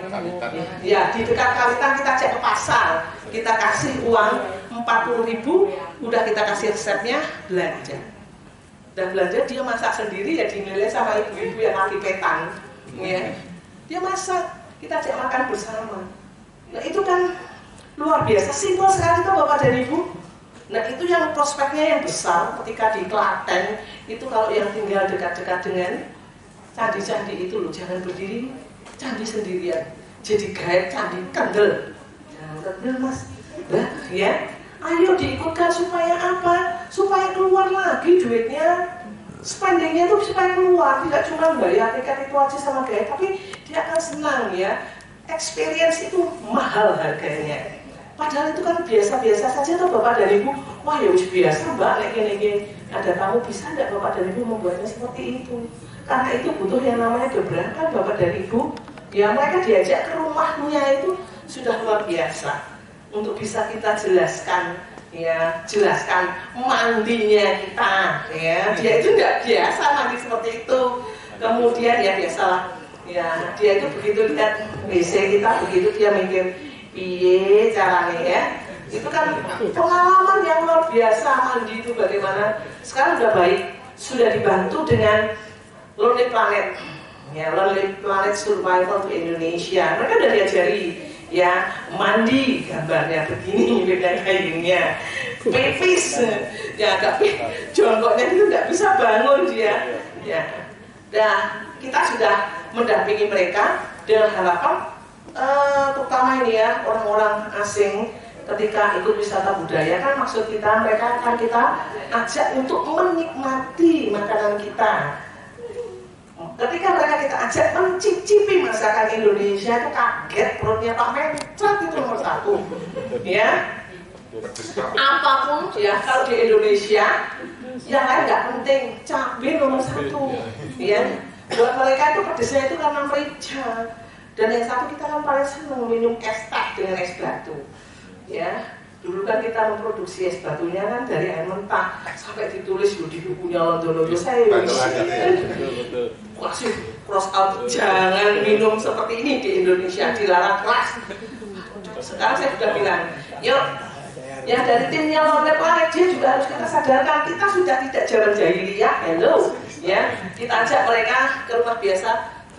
Ya, di dekat Kalitan kita cek ke pasar, kita kasih uang 40.000, udah kita kasih resepnya, belanja. Dan belanja dia masak sendiri ya, dinilai sama ibu-ibu yang lagi petang, ya. Dia masak. Kita ajak makan bersama. Nah itu kan luar biasa, simpel sekali tuh Bapak dan Ibu. Nah itu yang prospeknya yang besar ketika di Klaten itu kalau yang tinggal dekat-dekat dengan candi-candi itu loh, jangan berdiri candi sendirian. Jadi gaet candi kendel. Jangan kendel Mas. Nah ya, ayo diikutkan supaya apa? Supaya keluar lagi duitnya. Spendingnya itu supaya keluar, tidak cuma bayar tiket itu aja sama gaya, tapi dia akan senang ya. Experience itu mahal harganya. Padahal itu kan biasa-biasa saja tuh Bapak dan Ibu. Wah ya biasa Mbak, nek ada tamu bisa enggak Bapak dan Ibu membuatnya seperti itu? Karena itu butuh yang namanya gebrakan Bapak dan Ibu. Ya mereka diajak ke rumahnya itu sudah luar biasa. Untuk bisa kita jelaskan. Ya, jelaskan mandinya kita, ya dia itu tidak biasa mandi seperti itu. Kemudian ya biasalah, ya dia itu begitu lihat WC kita begitu dia mikir, piye caranya ya. Itu kan pengalaman yang luar biasa mandi itu bagaimana. Sekarang sudah baik, sudah dibantu dengan Lonely Planet, ya Lonely Planet Survival to Indonesia. Mereka sudah diajari. Ya, mandi gambarnya begini dengan kayunya, pipis ya agak jongkoknya itu nggak bisa bangun dia. Ya, nah kita sudah mendampingi mereka dengan harapan terutama ini ya orang-orang asing ketika ikut wisata budaya kan maksud kita mereka akan kita ajak untuk menikmati makanan kita. Ketika mereka kita ajak mencicipi masakan Indonesia itu kaget perutnya Pak Mencret itu nomor 1 ya. Apapun ya kalau di Indonesia yang lain nggak penting, cabai nomor 1 ya. Buat mereka itu pedesnya itu karena merica. Dan yang satu kita kan paling senang minum es teh dengan es batu ya. Dulu kan kita memproduksi es batunya kan dari air mentah sampai ditulis di bukunya Londo-Londo saya kasih cross out, jangan minum seperti ini di Indonesia, dilarang keras. Sekarang saya sudah bilang, yuk yang dari timnya Lonely Planet dia juga harus kita sadarkan kita sudah tidak zaman jahiliyah, hello ya, kita ajak mereka ke rumah biasa,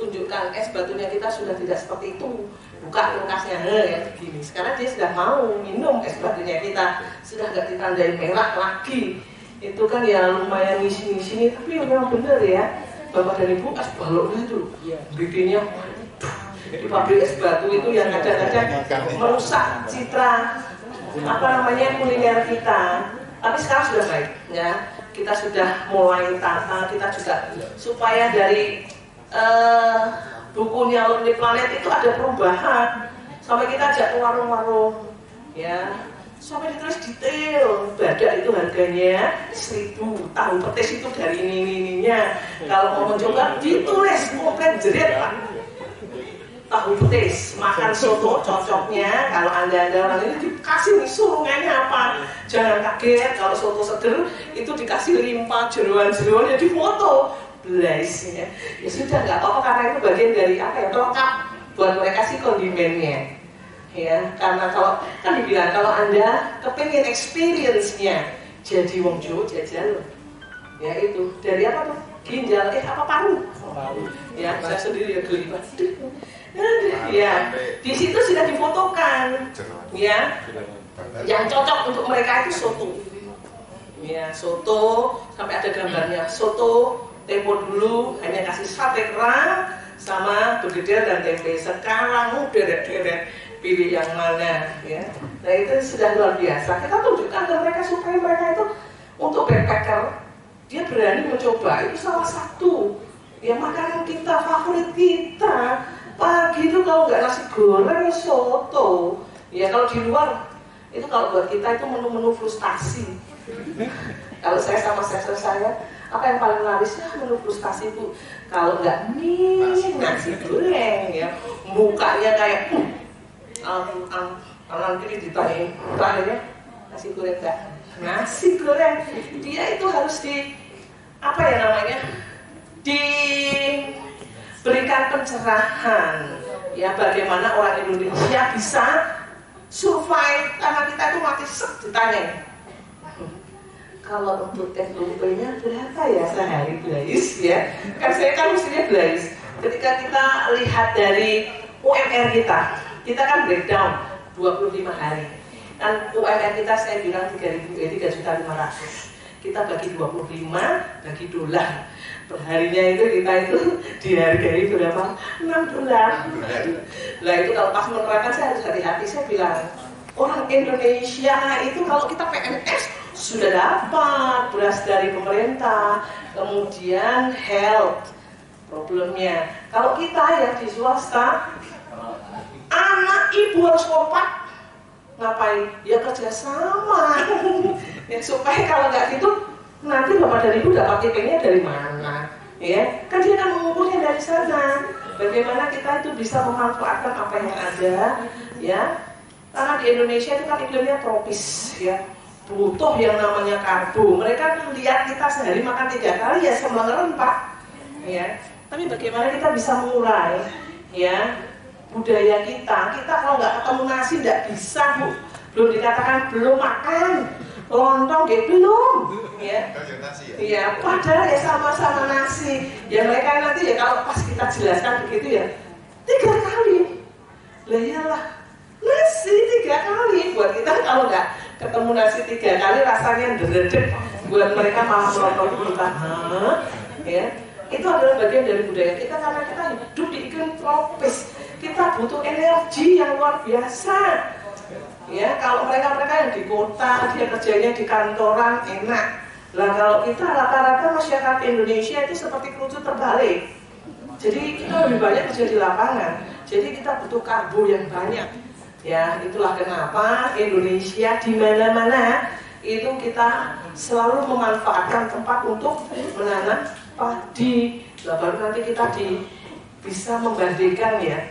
tunjukkan es batunya kita sudah tidak seperti itu. Buka kulkasnya ya begini. Sekarang dia sudah mau minum es batunya kita, sudah nggak ditandai merah lagi. Itu kan ya lumayan ngisi-ngisi, tapi memang benar ya Bapak dan Ibu, es baloknya itu bikinnya di pabrik es batu itu yang kadang-kadang merusak citra apa namanya kuliner kita. Tapi sekarang sudah baik ya, kita sudah mulai tata, kita juga supaya dari bukunya Lonely Planet itu ada perubahan sampai kita ajak ke warung-warung ya sampai ditulis detail. Badak itu harganya 1.000, tahu petis itu dari ini-ininya. Kalau mau mencoba ditulis komplit jerit Pak. Tahu petis, makan soto cocoknya. Kalau anda orang ini dikasih nih surungannya apa? Jangan kaget kalau soto seger itu dikasih limpa jeroan-jeroannya di foto. Blaze ya. Ya sudah nggak apa-apa karena itu bagian dari apa ya, pelengkap buat mereka sih kondimennya. Ya, karena kalau kan dibilang kalau anda kepengen experience-nya jadi wong Jawa jajal. Ya itu dari apa tuh? Ginjal, apa paru? Ya, saya sendiri ya geli banget. Ya, di situ sudah difotokan. Ya, yang cocok untuk mereka itu soto. Ya, soto sampai ada gambarnya. Soto tempo dulu hanya kasih sate kerang sama begedel dan tempe. Sekarang deret-deret pilih yang mana, ya. Nah itu sudah luar biasa. Kita tunjukkan ke mereka supaya mereka itu untuk backpacker dia berani mencoba. Itu salah satu ya makanan kita, favorit kita. Pagi itu kalau nggak nasi goreng, soto. Ya kalau di luar itu kalau buat kita itu menu-menu frustasi. Kalau saya sama sensor saya, apa yang paling laris ya menu frustasi itu. Kalau nggak mie, nasi goreng ya, mukanya kayak kanan kiri ditanya nasi goreng nggak? Nasi goreng dia itu harus di apa ya namanya? Diberikan pencerahan ya bagaimana orang Indonesia bisa survive karena kita itu mati ditanya kalau untuk teh lumpenya berapa ya sehari guys ya kan saya kan mestinya guys ketika kita lihat dari UMR kita kan breakdown 25 hari dan UMR kita saya bilang 3.500 kita bagi 25 bagi dolar perharinya itu kita itu dihargai berapa? $6. Nah itu kalau pas menerapkan saya harus hati-hati. Saya bilang orang Indonesia itu kalau kita PNS sudah dapat beras dari pemerintah, kemudian health problemnya. Kalau kita yang di swasta, anak ibu harus kompak. Ngapain? Ya kerja sama. Ya, supaya kalau nggak gitu nanti bapak dan ibu dapat IP-nya dari mana? Ya, kan dia akan mengumpulnya dari sana. Bagaimana kita itu bisa memanfaatkan apa yang ada, ya? Karena di Indonesia itu kan iklimnya tropis, ya. Butuh yang namanya karbo. Mereka lihat kita sehari makan 3 kali ya semangat Pak. Ya. Tapi bagaimana kita bisa mengurai, ya? Budaya kita kalau nggak ketemu nasi nggak bisa Bu. Belum dikatakan belum makan. Lontong gitu belum, ya. Iya, padahal ya sama-sama nasi. Ya mereka nanti ya kalau pas kita jelaskan begitu ya 3 kali. Lah iyalah, nasi 3 kali buat kita kalau nggak ketemu nasi 3 kali rasanya dredeg. Buat mereka malah melotot kita. Ya, itu adalah bagian dari budaya kita karena kita hidup di iklim tropis. Kita butuh energi yang luar biasa. Ya, kalau mereka yang di kota, dia kerjanya di kantoran enak. Lah kalau kita rata-rata masyarakat Indonesia itu seperti kerucut terbalik. Jadi kita lebih banyak kerja di lapangan. Jadi kita butuh karbo yang banyak. Ya, itulah kenapa Indonesia di mana-mana itu kita selalu memanfaatkan tempat untuk menanam padi. Lah baru nanti kita bisa membandingkan ya.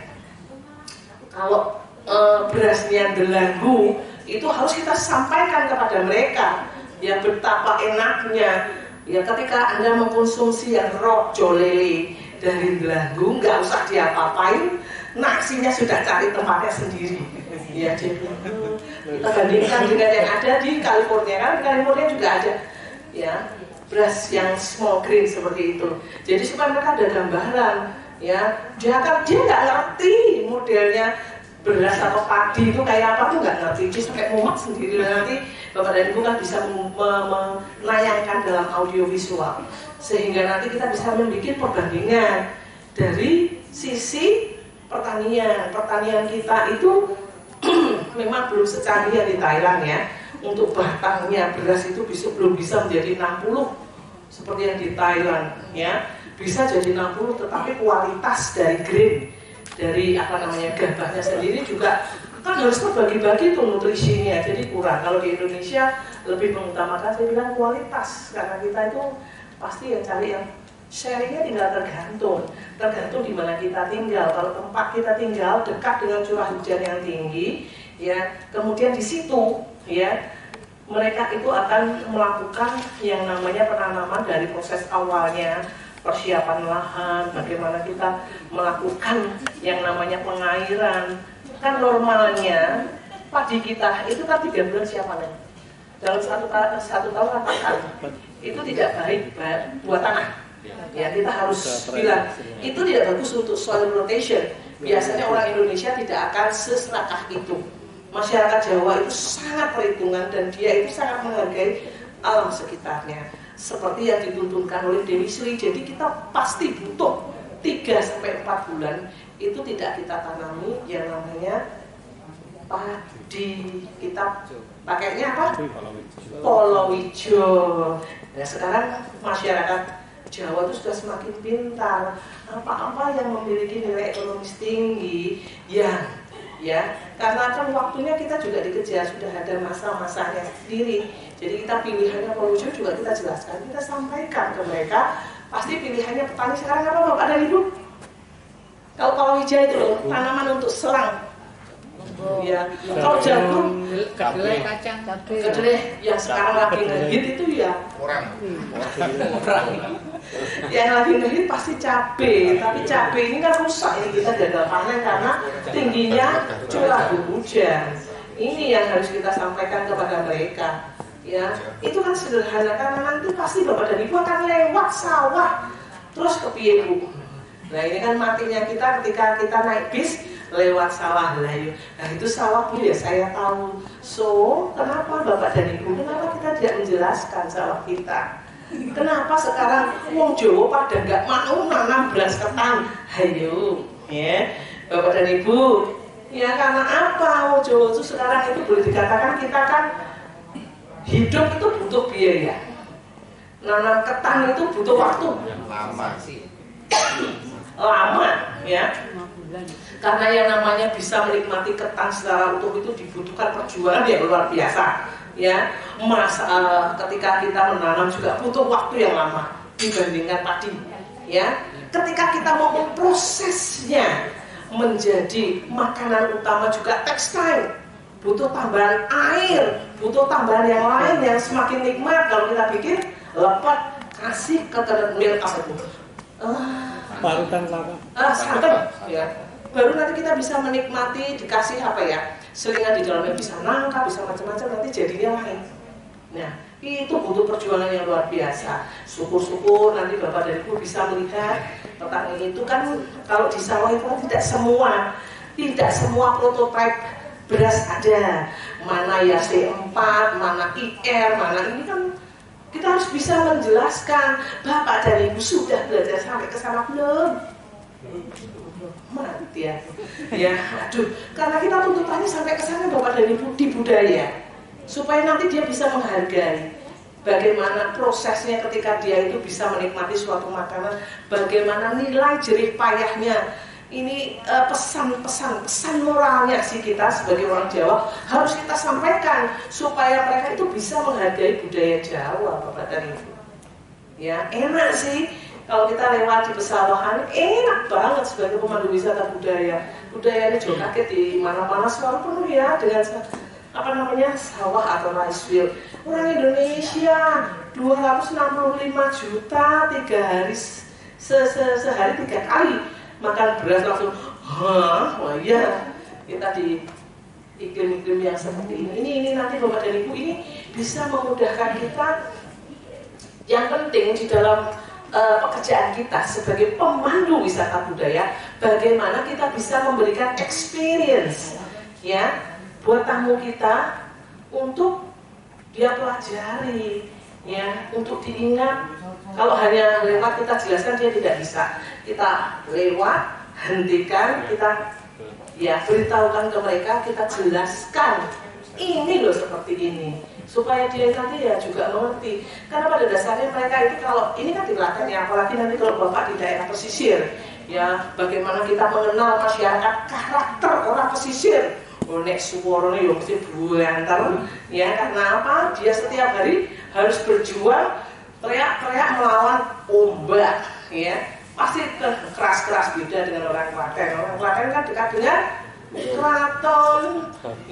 Kalau berasnya Delanggu itu harus kita sampaikan kepada mereka ya betapa enaknya ya ketika Anda mengkonsumsi yang rojo lele dari Delanggu nggak usah diapa-apain nasinya sudah cari tempatnya sendiri ya kita bandingkan dengan yang ada di California kan di California juga ada ya beras yang small grain seperti itu jadi supaya mereka ada gambaran ya dia nggak ngerti modelnya beras atau padi itu kayak apa tuh nggak ngerti, dia sampai mumet sendiri. Nanti bapak dan ibu kan bisa menayangkan dalam audiovisual sehingga nanti kita bisa membuat perbandingan dari sisi pertanian kita itu memang belum secanggih di Thailand ya. Untuk batangnya beras itu belum bisa menjadi 60 seperti yang di Thailand ya, bisa jadi 60 tetapi kualitas dari grain dari apa namanya gabahnya sendiri juga kan harus terbagi-bagi tuh nutrisinya, jadi kurang. Kalau di Indonesia lebih mengutamakan, saya bilang, kualitas, karena kita itu pasti yang cari yang sharingnya tinggal tergantung di mana kita tinggal. Kalau tempat kita tinggal dekat dengan curah hujan yang tinggi, ya, kemudian di situ, ya, mereka itu akan melakukan yang namanya penanaman dari proses awalnya, persiapan lahan, bagaimana kita melakukan yang namanya pengairan. Kan normalnya padi kita itu kan 3 bulan siap panen. Dalam satu tahun katakan itu tidak baik buat tanah. Ya, kita harus bilang itu tidak bagus untuk soil rotation. Biasanya orang Indonesia tidak akan seserakah itu. Masyarakat Jawa itu sangat perhitungan dan dia itu sangat menghargai alam sekitarnya. Seperti yang dituntunkan oleh Dewi Sri. Jadi kita pasti butuh 3-4 bulan itu tidak kita tanami yang namanya padi. Kita pakainya apa? Palawija. Nah, sekarang masyarakat Jawa itu sudah semakin pintar. Apa-apa yang memiliki nilai ekonomis tinggi, ya, karena kan waktunya kita juga dikejar, sudah ada masa-masanya sendiri. Jadi kita pilihannya Palawija juga kita jelaskan, kita sampaikan ke mereka. Pasti pilihannya petani sekarang apa Bapak dan Ibu? Kalau palawija itu loh, tanaman untuk selang. Ya, kalau jagung, kedelai, kacang, kedelai yang sekarang lagi ngehit itu ya orang. Yang lagi ngehit pasti cabai, tapi cabai ini kan rusak, ini kita gagal panen karena tingginya curah hujan. Ini yang harus kita sampaikan kepada mereka. Ya, itu kan sederhana karena nanti pasti Bapak dan Ibu akan lewat sawah terus ke piye Bu. Nah ini kan matinya kita ketika kita naik bis lewat sawah lah. Nah itu sawah Bu ya saya tahu. So kenapa Bapak dan Ibu, kenapa kita tidak menjelaskan sawah kita? Kenapa sekarang wong Jawa pada nggak mau nanam beras ketan? Ayo, ya Bapak dan Ibu. Ya karena apa? Wong Jawa itu sekarang itu boleh dikatakan kita kan hidup itu butuh biaya. Nanam ketan itu butuh waktu. Lama sih. Lama, ya. Karena yang namanya bisa menikmati ketan secara utuh itu dibutuhkan perjuangan yang luar biasa. Ya, ketika kita menanam juga butuh waktu yang lama dibandingkan padi. Ya, ketika kita mau memprosesnya menjadi makanan utama juga takes time. Butuh tambahan air, butuh tambahan yang lain yang semakin nikmat. Kalau kita bikin lepet, kasih keterangan milk apa itu? Parutan kelapa. Santan, ya. Baru nanti kita bisa menikmati, dikasih apa ya? Selingan di dalamnya bisa nangka, bisa macam-macam, nanti jadinya lain. Nah, itu butuh perjuangan yang luar biasa. Syukur-syukur nanti Bapak dan Ibu bisa melihat petani itu kan kalau di sawah itu kan tidak semua prototipe beras ada. Mana ya C4, mana IR, mana ini kan kita harus bisa menjelaskan. Bapak dan Ibu sudah belajar sampai ke sana belum? Mati ya. Ya, aduh, karena kita tuntutannya sampai ke sana Bapak dan Ibu di budaya. Supaya nanti dia bisa menghargai bagaimana prosesnya ketika dia itu bisa menikmati suatu makanan, bagaimana nilai jerih payahnya. Ini pesan moralnya sih kita sebagai orang Jawa harus kita sampaikan supaya mereka itu bisa menghargai budaya Jawa, Bapak dan Ibu. Ya, enak sih kalau kita lewat di pesawahan, enak banget sebagai pemandu wisata budaya. Budayanya juga kaget di mana-mana selalu penuh ya dengan apa namanya sawah atau rice field. Orang Indonesia 265 juta 3 hari sehari 3 kali makan beras langsung. Wah iya, kita di iklim-iklim yang seperti ini nanti Bapak dan Ibu ini bisa memudahkan kita. Yang penting di dalam pekerjaan kita sebagai pemandu wisata budaya, bagaimana kita bisa memberikan experience ya buat tamu kita untuk dia pelajari ya, untuk diingat. Kalau hanya lewat kita jelaskan dia tidak bisa. Kita lewat, hentikan, kita ya beritahukan ke mereka, kita jelaskan ini loh seperti ini, supaya dia nanti ya juga mengerti. Karena pada dasarnya mereka itu kalau ini kan dilatih ya, apalagi nanti kalau Bapak di daerah pesisir ya, bagaimana kita mengenal masyarakat, karakter orang pesisir. nek suaranya ya mesti buanter ya, karena apa? Dia setiap hari harus berjuang teriak-teriak melawan ombak ya. Pasti keras-keras beda dengan orang Klaten. Orang Klaten kan dekat dengan keraton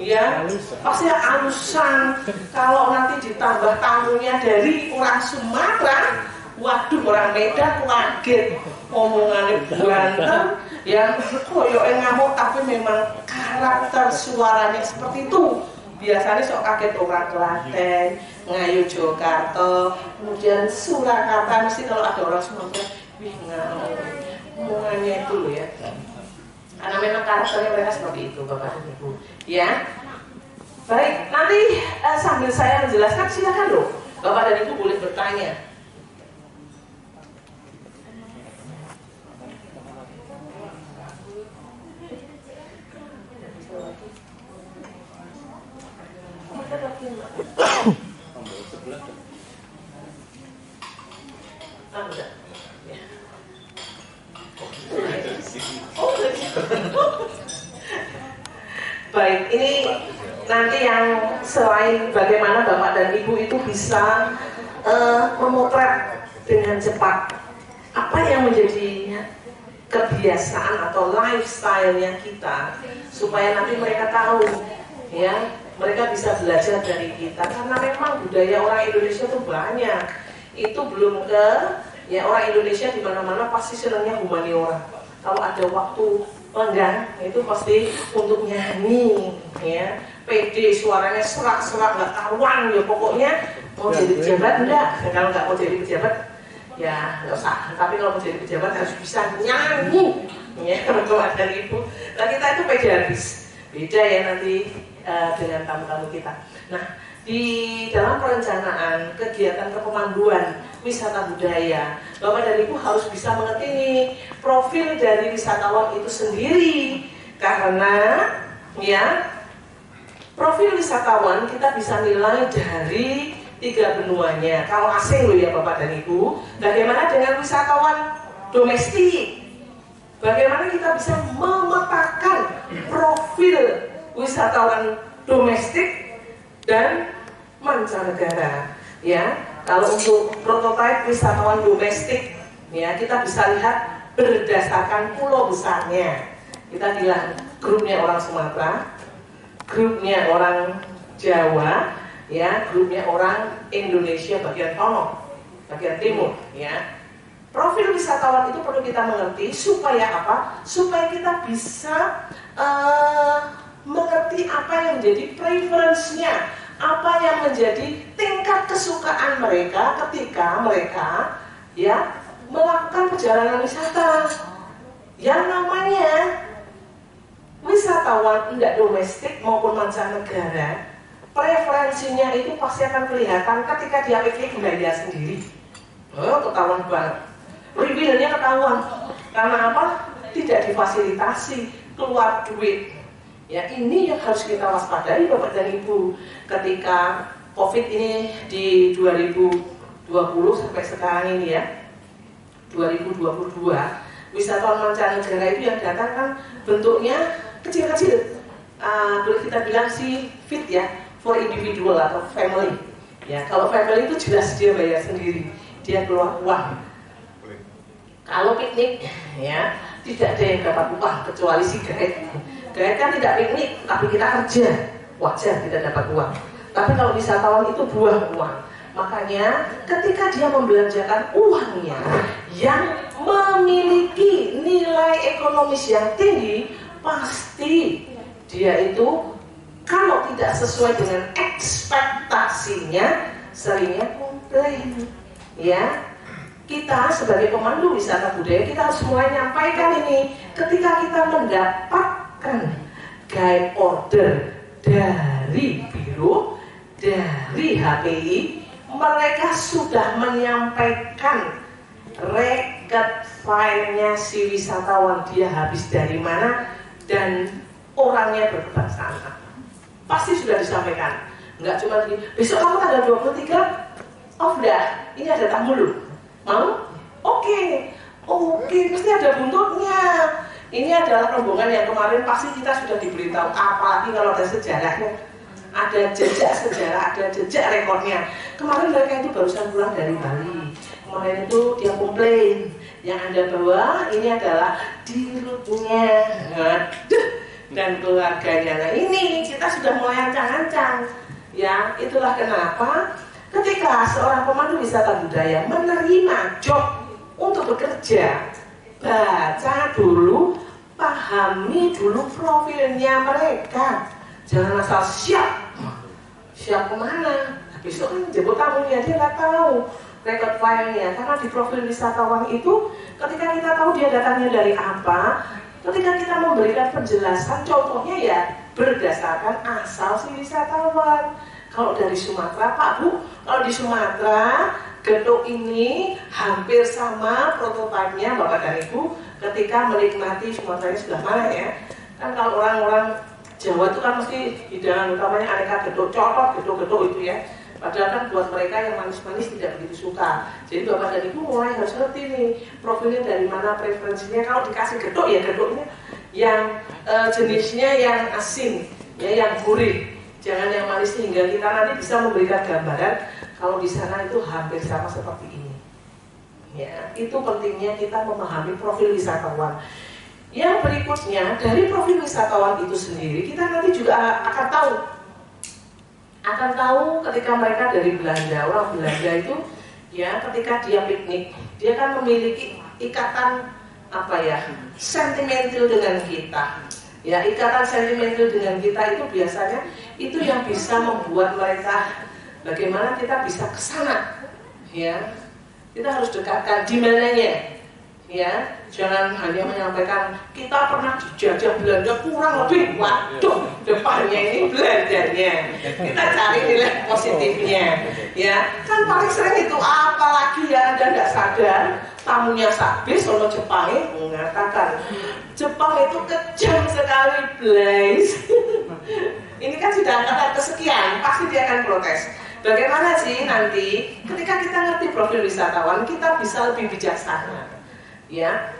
ya, pasti alusan. Kalau nanti ditambah tamunya dari orang Sumatera, waduh, orang Medan kaget, omongannya buanter yang koyoknya ngamuk, tapi memang karakter suaranya seperti itu. Biasanya sok kaget orang Klaten, Ngayu Jogarta, kemudian Surakarta, mesti kalau ada orang Sumatera, wih ngamuk, omongannya itu loh ya. Karena memang karakternya mereka seperti itu, Bapak dan Ibu. Ya, baik. Nanti sambil saya menjelaskan, silakan loh, Bapak dan Ibu boleh bertanya. Baik, ini nanti yang selain bagaimana Bapak dan Ibu itu bisa memotret dengan cepat apa yang menjadi kebiasaan atau lifestyle-nya kita, supaya nanti mereka tahu ya, mereka bisa belajar dari kita, karena memang budaya orang Indonesia itu banyak. Itu belum ke ya, orang Indonesia di mana-mana pasti senangnya humaniora. Kalau ada waktu lenggang itu pasti untuk nyanyi ya, pede, suaranya serak-serak nggak karuan ya, pokoknya mau jadi pejabat enggak, kalau nggak mau jadi pejabat ya nggak usah, tapi kalau mau jadi pejabat harus bisa nyanyi ya, Bapak dan Ibu. Nah, kita itu pede habis, beda ya nanti dengan tamu-tamu kita. Nah, di dalam perencanaan kegiatan kepemanduan wisata budaya, Bapak dan Ibu harus bisa mengerti nih profil dari wisatawan itu sendiri, karena ya profil wisatawan kita bisa nilai dari 3 benuanya. Kalau asing loh ya Bapak dan Ibu. Bagaimana dengan wisatawan domestik? Bagaimana kita bisa memetakan profil wisatawan domestik dan mancanegara ya? Kalau untuk prototipe wisatawan domestik ya, kita bisa lihat berdasarkan pulau besarnya. Kita bilang grupnya orang Sumatera, grupnya orang Jawa ya, grupnya orang Indonesia bagian Tono, bagian timur ya. Profil wisatawan itu perlu kita mengerti supaya apa? Supaya kita bisa mengerti apa yang menjadi preference-nya, apa yang menjadi tingkat kesukaan mereka ketika mereka ya melakukan perjalanan wisata. Yang namanya wisatawan enggak domestik maupun mancanegara, preferensinya itu pasti akan kelihatan ketika dia piknik budaya sendiri. Oh, ketahuan banget. Ribilnya ketahuan. Karena apa? Tidak difasilitasi, keluar duit. Ya, ini yang harus kita waspadai Bapak dan Ibu. Ketika COVID ini di 2020 sampai sekarang ini ya, 2022, wisatawan mancanegara itu yang datang kan bentuknya kecil-kecil. Boleh kita bilang sih fit ya, for individual atau family. Ya, kalau family itu jelas dia bayar sendiri, dia keluar uang. Kalau piknik ya, tidak ada yang dapat uang kecuali si guide. Guide kan tidak piknik, tapi kita kerja, wajar tidak dapat uang. Tapi kalau wisatawan itu buang uang. Makanya ketika dia membelanjakan uangnya yang memiliki nilai ekonomis yang tinggi, pasti dia itu kalau tidak sesuai dengan ekspektasinya, seringnya komplain. Ya, kita sebagai pemandu wisata budaya, kita harus mulai nyampaikan ini. Ketika kita mendapatkan guide order dari biro, dari HPI, mereka sudah menyampaikan record file-nya si wisatawan, dia habis dari mana dan orangnya berbahasa apa. Pasti sudah disampaikan. Enggak cuma gini, besok kamu tanggal 23 off dah, ini ada tamu lu, mau? Oke, pasti ada buntutnya. ini adalah rombongan yang kemarin pasti kita sudah diberitahu, apalagi kalau ada sejarahnya, ada jejak sejarah, ada jejak rekornya. Kemarin mereka itu barusan pulang dari Bali. Kemarin itu dia komplain, yang Anda bawa ini adalah dirutnya, dan keluarganya. Nah ini kita sudah mulai ancang-ancang, ya itulah kenapa ketika seorang pemandu wisata budaya menerima job untuk bekerja, baca dulu, pahami dulu profilnya mereka. Jangan asal siap kemana? Besok kan jemput tamunya, dia nggak tahu record filenya. Karena di profil wisatawan itu, ketika kita tahu dia datangnya dari apa, ketika kita memberikan penjelasan, contohnya ya berdasarkan asal si wisatawan. Kalau dari Sumatera, Pak Bu, kalau di Sumatera, gedung ini hampir sama prototipenya Bapak dan Ibu ketika menikmati Sumatera ini sudah mana ya. Kan kalau orang-orang Jawa itu kan mesti hidangan utamanya aneka gedung, coklat, gedung-gedung itu ya. Padahal kan buat mereka yang manis-manis tidak begitu suka. Jadi Bapak dan Ibu mulai harus ngerti nih, profilnya dari mana, preferensinya. Kalau dikasih gedung ya gedungnya yang jenisnya yang asin, ya yang gurih. Jangan yang manis sehingga kita nanti bisa memberikan gambaran kalau di sana itu hampir sama seperti ini. Ya, itu pentingnya kita memahami profil wisatawan. Yang berikutnya dari profil wisatawan itu sendiri kita nanti juga akan tahu ketika mereka dari Belanda, orang Belanda itu ya ketika dia piknik, dia kan memiliki ikatan sentimental dengan kita. Ya, ikatan sentimental dengan kita itu biasanya itu yang bisa membuat mereka bagaimana kita bisa ke sana. Ya. Kita harus dekatkan di mananya. Ya, jangan hanya menyampaikan kita pernah dijajah Belanda kurang lebih, waduh, depannya ini Belandanya. Kita cari nilai positifnya. Ya, kan paling sering itu apalagi ya Anda tidak sadar, tamunya sabis sama Jepangnya mengatakan Jepang itu kejam sekali, Blaze. Ini kan sudah kata kesekian, pasti dia akan protes. Bagaimana sih nanti ketika kita ngerti profil wisatawan, kita bisa lebih bijaksana, ya,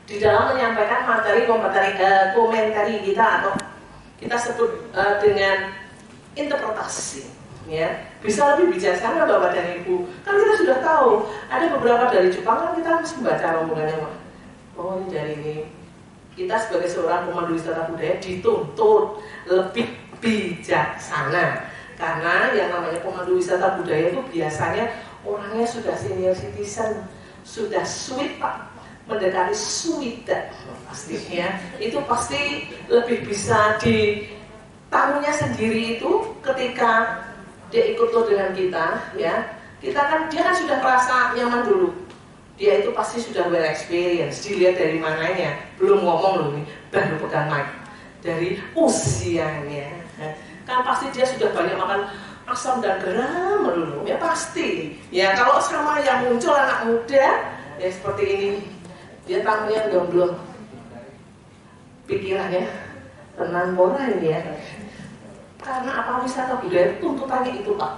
di dalam menyampaikan komentari kita atau kita sebut dengan interpretasi, ya, bisa lebih bijaksana Bapak dan Ibu. Kan kita sudah tahu ada beberapa dari Jepang kan kita harus membaca rombongannya, oh ini dari ini. Kita sebagai seorang pemandu wisata budaya dituntut lebih bijaksana. Karena yang namanya pemandu wisata budaya itu biasanya orangnya sudah senior citizen, sudah sweet Pak, mendekati sweet pastinya. Itu pasti lebih bisa di tamunya sendiri itu ketika dia ikut tour dengan kita, ya. Kita kan dia kan sudah merasa nyaman dulu. Dia itu pasti sudah well experience, dilihat dari mananya, belum ngomong loh nih, baru pegang mic, dari usianya, kan pasti dia sudah banyak makan asam dan garam dulu, ya pasti. Ya kalau sama yang muncul anak muda, ya seperti ini, dia tamunya jomblo, pikirannya tenang pora ini ya. Karena apa wisata budaya tuntutannya itu Pak,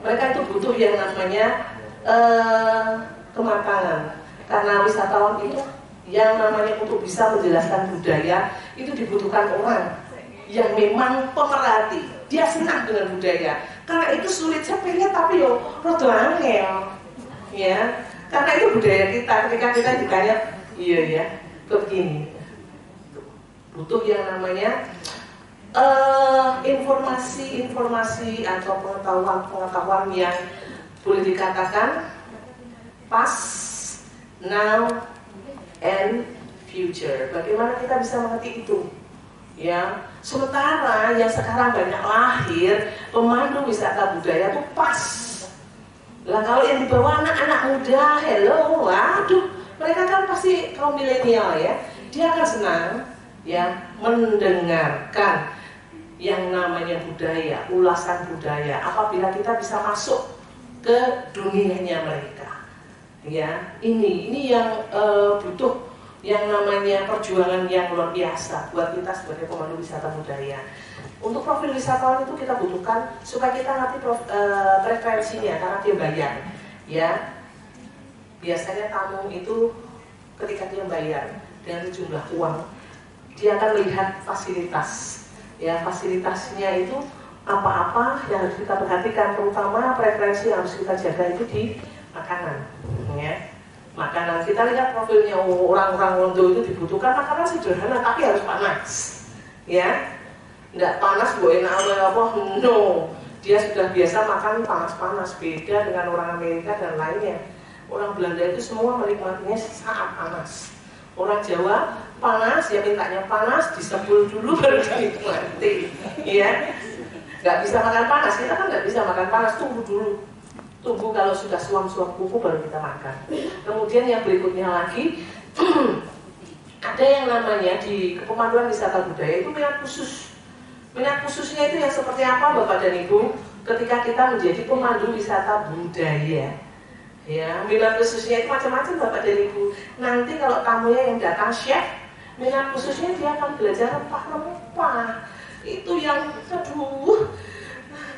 mereka itu butuh yang namanya kematangan. Karena wisatawan itu yang namanya untuk bisa menjelaskan budaya itu dibutuhkan orang yang memang pemerhati, dia senang dengan budaya. Karena itu sulit sepele tapi yo rada angel, ya. Karena itu budaya kita. Ketika kita ditanya, iya ya, begini, butuh yang namanya informasi atau pengetahuan yang boleh dikatakan past, now, and future. Bagaimana kita bisa mengerti itu? Ya, sementara yang sekarang banyak lahir pemandu wisata budaya itu pas. Lah kalau yang dibawa anak-anak muda, hello, waduh, mereka kan pasti kaum milenial ya. Dia akan senang ya mendengarkan yang namanya budaya, ulasan budaya. Apabila kita bisa masuk ke dunianya mereka. Ya, ini yang butuh yang namanya perjuangan yang luar biasa buat kita sebagai pemandu wisata budaya. Untuk profil wisatawan itu kita butuhkan supaya kita ngerti preferensinya karena dia bayar. Ya, biasanya tamu itu ketika dia bayar dengan sejumlah uang, dia akan melihat fasilitas. Ya, fasilitasnya itu apa-apa yang harus kita perhatikan, terutama preferensi yang harus kita jaga itu di makanan. Ya. Makanan, kita lihat profilnya orang-orang Londo itu dibutuhkan makanan sederhana tapi harus panas. Ya, nggak panas gue enak apa, no. Dia sudah biasa makan panas-panas, beda dengan orang Amerika dan lainnya. Orang Belanda itu semua menikmatinya saat panas. Orang Jawa panas, ya mintanya panas, disebul dulu baru dinikmati. Ya, nggak bisa makan panas, kita kan nggak bisa makan panas, tunggu dulu. Tunggu kalau sudah suam-suam kuku baru kita makan. Kemudian yang berikutnya lagi, ada yang namanya di pemanduan wisata budaya itu minat khusus. Minat khususnya itu yang seperti apa Bapak dan Ibu? Ketika kita menjadi pemandu wisata budaya, ya minat khususnya itu macam-macam Bapak dan Ibu. Nanti kalau tamunya yang datang chef, minat khususnya dia akan belajar rempah-rempah. Itu yang aduh,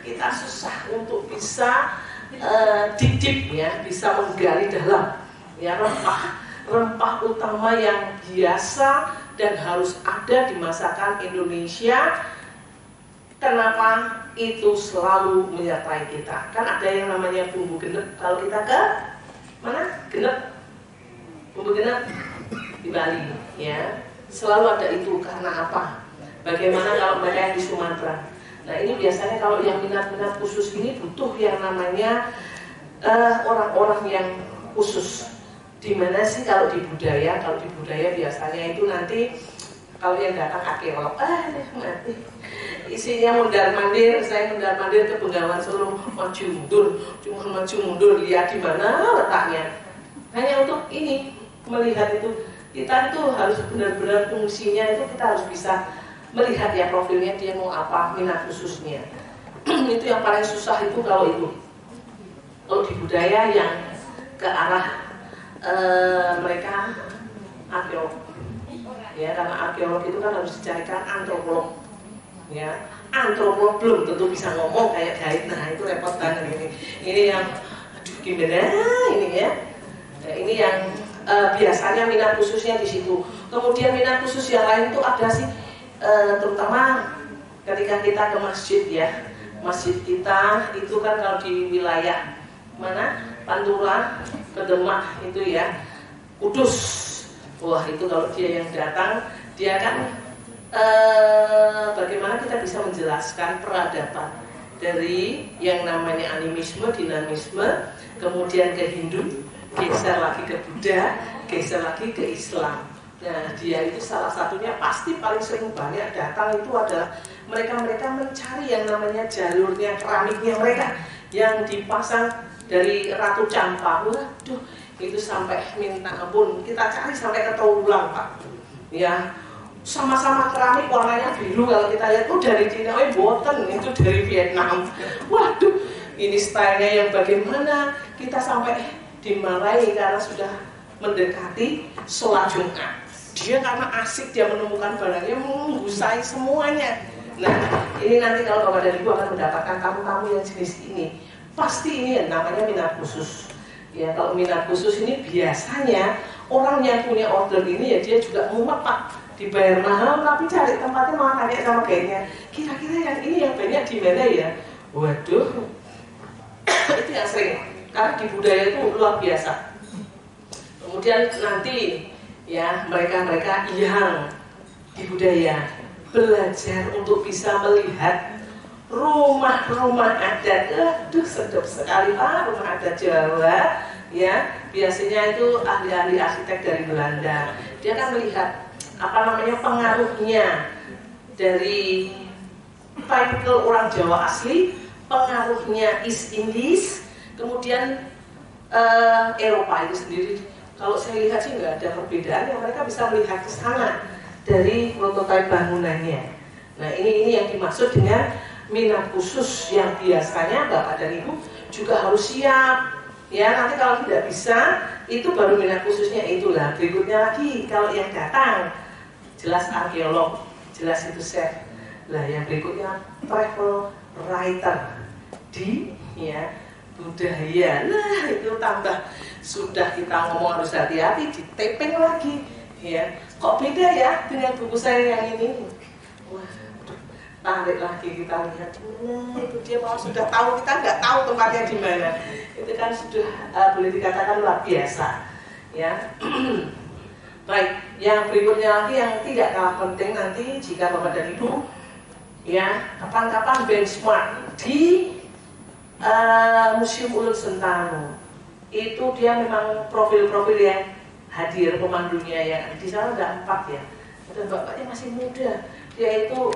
kita susah untuk bisa deep ya, bisa menggali dalam ya rempah utama yang biasa dan harus ada di masakan Indonesia. Kenapa itu selalu menyertai kita? Kan ada yang namanya bumbu genep. Kalau kita ke mana? Genep, bumbu genep di Bali ya, selalu ada itu. Karena apa? Bagaimana kalau mereka yang di Sumatera? Nah ini biasanya kalau yang minat-minat khusus ini butuh yang namanya orang-orang yang khusus. Dimana sih kalau di budaya? Kalau di budaya biasanya itu nanti kalau yang datang arkeolog, mati. Isinya mondar-mandir, saya mondar-mandir ke Bengawan Solo, maju mundur, lihat di mana letaknya. Hanya untuk ini melihat itu, kita itu harus benar-benar fungsinya itu kita harus bisa melihat ya profilnya dia mau apa, minat khususnya. Itu yang paling susah itu kalau itu. Kalau di budaya yang ke arah mereka arkeolog. Ya, karena arkeolog itu kan harus dicarikan antropolog. Ya, antropolog belum tentu bisa ngomong kayak gaib. Nah, itu repot banget ini. Ini yang aduh gimana ini ya. Nah, ini yang biasanya minat khususnya di situ. Kemudian minat khusus yang lain itu ada sih terutama ketika kita ke masjid ya. Masjid kita itu kan kalau di wilayah mana? Pantura, ke Demak itu ya, Kudus. Wah itu kalau dia yang datang, dia kan bagaimana kita bisa menjelaskan peradaban dari yang namanya animisme, dinamisme, kemudian ke Hindu, geser lagi ke Buddha, geser lagi ke Islam. Nah dia itu salah satunya pasti paling sering banyak datang itu adalah mereka-mereka mencari yang namanya jalurnya keramiknya mereka yang dipasang dari Ratu Campa. Waduh, itu sampai minta ampun, kita cari sampai ke Toulang Pak. Ya, sama-sama keramik warnanya biru kalau kita lihat tuh dari Cina, boten itu dari Vietnam. Waduh, ini stylenya yang bagaimana? Kita sampai dimarahi karena sudah mendekati sholat Jumat. Dia karena asik dia menemukan barangnya menggusai semuanya. Nah, ini nanti kalau Bapak dan Ibu akan mendapatkan tamu-tamu yang jenis ini, pasti ini namanya minat khusus. Ya, kalau minat khusus ini biasanya orang yang punya order ini ya dia juga mumet Pak, dibayar mahal tapi cari tempatnya malah tanya sama gayanya. Kira-kira yang ini yang banyak di mana ya? Waduh, itu yang sering. Karena di budaya itu luar biasa. Kemudian nanti ya mereka-mereka yang di budaya belajar untuk bisa melihat rumah-rumah adat. Aduh sedap sekali Pak, rumah adat Jawa ya. Biasanya itu ahli-ahli arsitek dari Belanda. Dia akan melihat apa namanya pengaruhnya dari tipikal orang Jawa asli, pengaruhnya East Indies, kemudian Eropa itu sendiri. Kalau saya lihat sih nggak ada perbedaan, yang mereka bisa melihat ke sana dari prototipe bangunannya. Nah ini yang dimaksud dengan minat khusus yang biasanya Bapak dan Ibu juga harus siap. Ya nanti kalau tidak bisa, itu baru minat khususnya itulah. Berikutnya lagi kalau yang datang jelas arkeolog, jelas itu chef. Lah yang berikutnya travel writer di ya budaya. Nah itu tambah sudah kita ngomong harus hati-hati, ditepeng lagi Ya, kok beda ya dengan buku saya yang ini? Wah, tarik lagi kita lihat, itu dia malah sudah tahu, kita nggak tahu tempatnya di mana. Itu kan sudah boleh dikatakan luar biasa, ya. Baik, yang berikutnya lagi yang tidak kalah penting nanti jika Bapak dan Ibu, ya, kapan-kapan benchmark di Museum Ulun Sentanu. Itu dia memang profil-profil yang hadir pemandunya ya. Di sana ada 4 ya. Dan bapaknya masih muda. Dia itu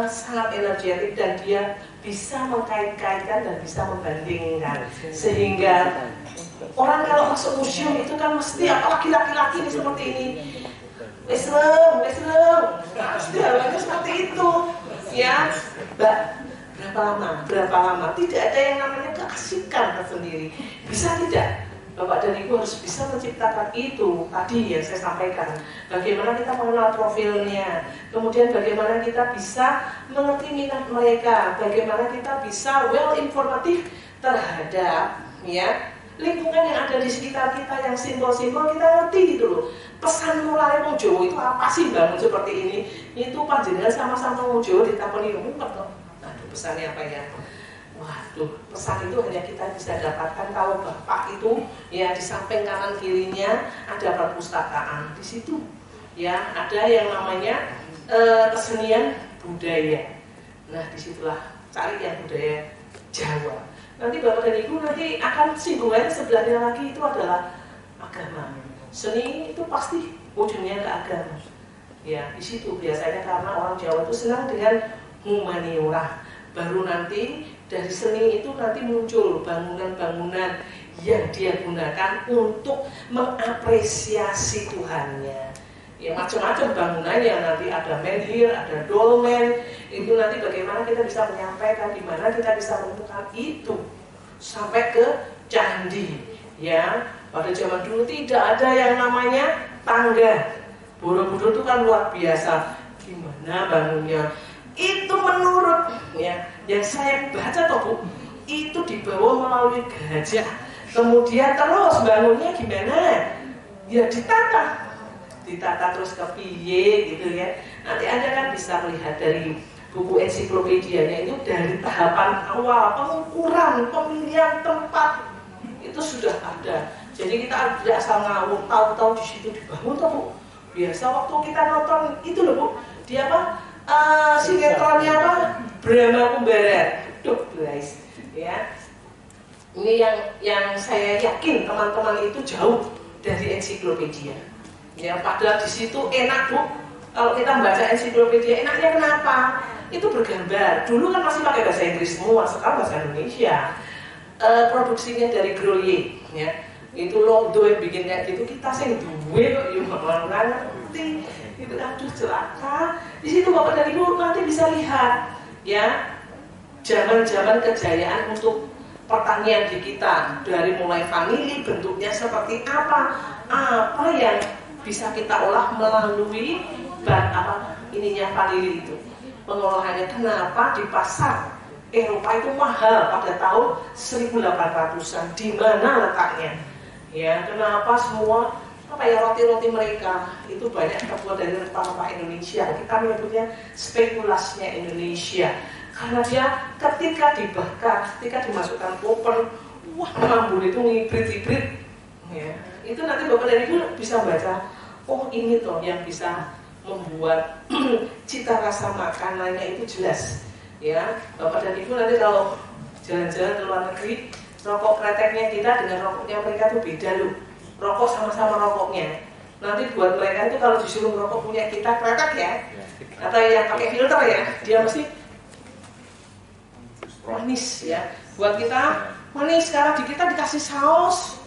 sangat energetik dan dia bisa mengkait-kaitkan dan bisa membandingkan. Sehingga orang kalau masuk museum itu kan mesti apalagi laki-laki ini seperti ini. Islam. Pasti halnya seperti itu. Ya, Mbak. Berapa lama? Tidak ada yang namanya keasikan tersendiri. Bisa tidak? Bapak dan Ibu harus bisa menciptakan itu tadi yang saya sampaikan. Bagaimana kita mengenal profilnya, kemudian bagaimana kita bisa mengerti minat mereka, bagaimana kita bisa well informatif terhadap ya lingkungan yang ada di sekitar kita yang simbol-simbol kita ngerti gitu loh. Pesan mulai wong Jawa itu apa sih bangun seperti ini? Itu panjenengan sama-sama wong Jawa ditakoni ngumpet kok. Aduh, pesannya apa ya? Waduh, pesan itu hanya kita bisa dapatkan kalau Bapak itu ya di samping kanan kirinya ada perpustakaan. Di situ ya ada yang namanya kesenian budaya. Nah, disitulah cari yang budaya Jawa. Nanti Bapak dan Ibu nanti akan singgungannya sebelahnya lagi itu adalah agama. Seni itu pasti ujungnya ke agama. Ya, di situ biasanya karena orang Jawa itu senang dengan humaniora. Baru nanti dari seni itu nanti muncul bangunan-bangunan yang dia gunakan untuk mengapresiasi Tuhannya. Ya macam-macam bangunannya, nanti ada menhir, ada dolmen. Itu nanti bagaimana kita bisa menyampaikan, di mana kita bisa menemukan itu sampai ke candi. Ya, pada zaman dulu tidak ada yang namanya tangga. Borobudur itu kan luar biasa. Gimana bangunnya? Itu menurut ya yang saya baca toh Bu, itu dibawa melalui gajah. Kemudian terus bangunnya gimana? Ya ditata terus ke piye gitu ya. Nanti Anda kan bisa melihat dari buku ensiklopedianya itu dari tahapan awal pengukuran, pemilihan tempat itu sudah ada. Jadi kita tidak asal ngawur, tahu-tahu di situ dibangun toh Bu. Biasa waktu kita nonton itu loh Bu, dia apa? Sinetronnya apa? Brahma Kumbara. Duh guys, ya. Ini yang saya yakin teman-teman itu jauh dari ensiklopedia. Ya, padahal di situ enak Bu. Kalau kita baca ensiklopedia, enaknya kenapa? Itu bergambar. Dulu kan masih pakai bahasa Inggris semua, sekarang bahasa Indonesia. Produksinya dari Grolier, ya. Itu Lodo yang bikin kayak gitu, kita sing duwe kok yo ora ngerti. Itu aduh celaka. Di situ Bapak dan Ibu nanti bisa lihat ya zaman-zaman kejayaan untuk pertanian di kita, dari mulai vanili bentuknya seperti apa yang bisa kita olah melalui ininya vanili itu. Pengolahannya kenapa di pasar Eropa itu mahal pada tahun 1800-an, di mana letaknya? Ya, kenapa semua roti-roti mereka itu banyak terbuat dari rempah-rempah Indonesia. Kita menyebutnya spekulasinya Indonesia karena dia ketika dibakar, ketika dimasukkan koper, wah mambur itu ngibrit-ibrit ya. Itu nanti Bapak dan Ibu bisa baca, oh ini toh yang bisa membuat cita rasa makanannya itu jelas ya. Bapak dan Ibu nanti kalau jalan-jalan ke luar negeri, rokok kreteknya kita dengan rokoknya mereka itu beda loh. Rokok sama-sama rokoknya. Nanti buat mereka itu kalau disuruh merokok punya kita kretek ya, atau yang pakai filter ya, dia mesti manis ya. Buat kita manis, sekarang di kita dikasih saus.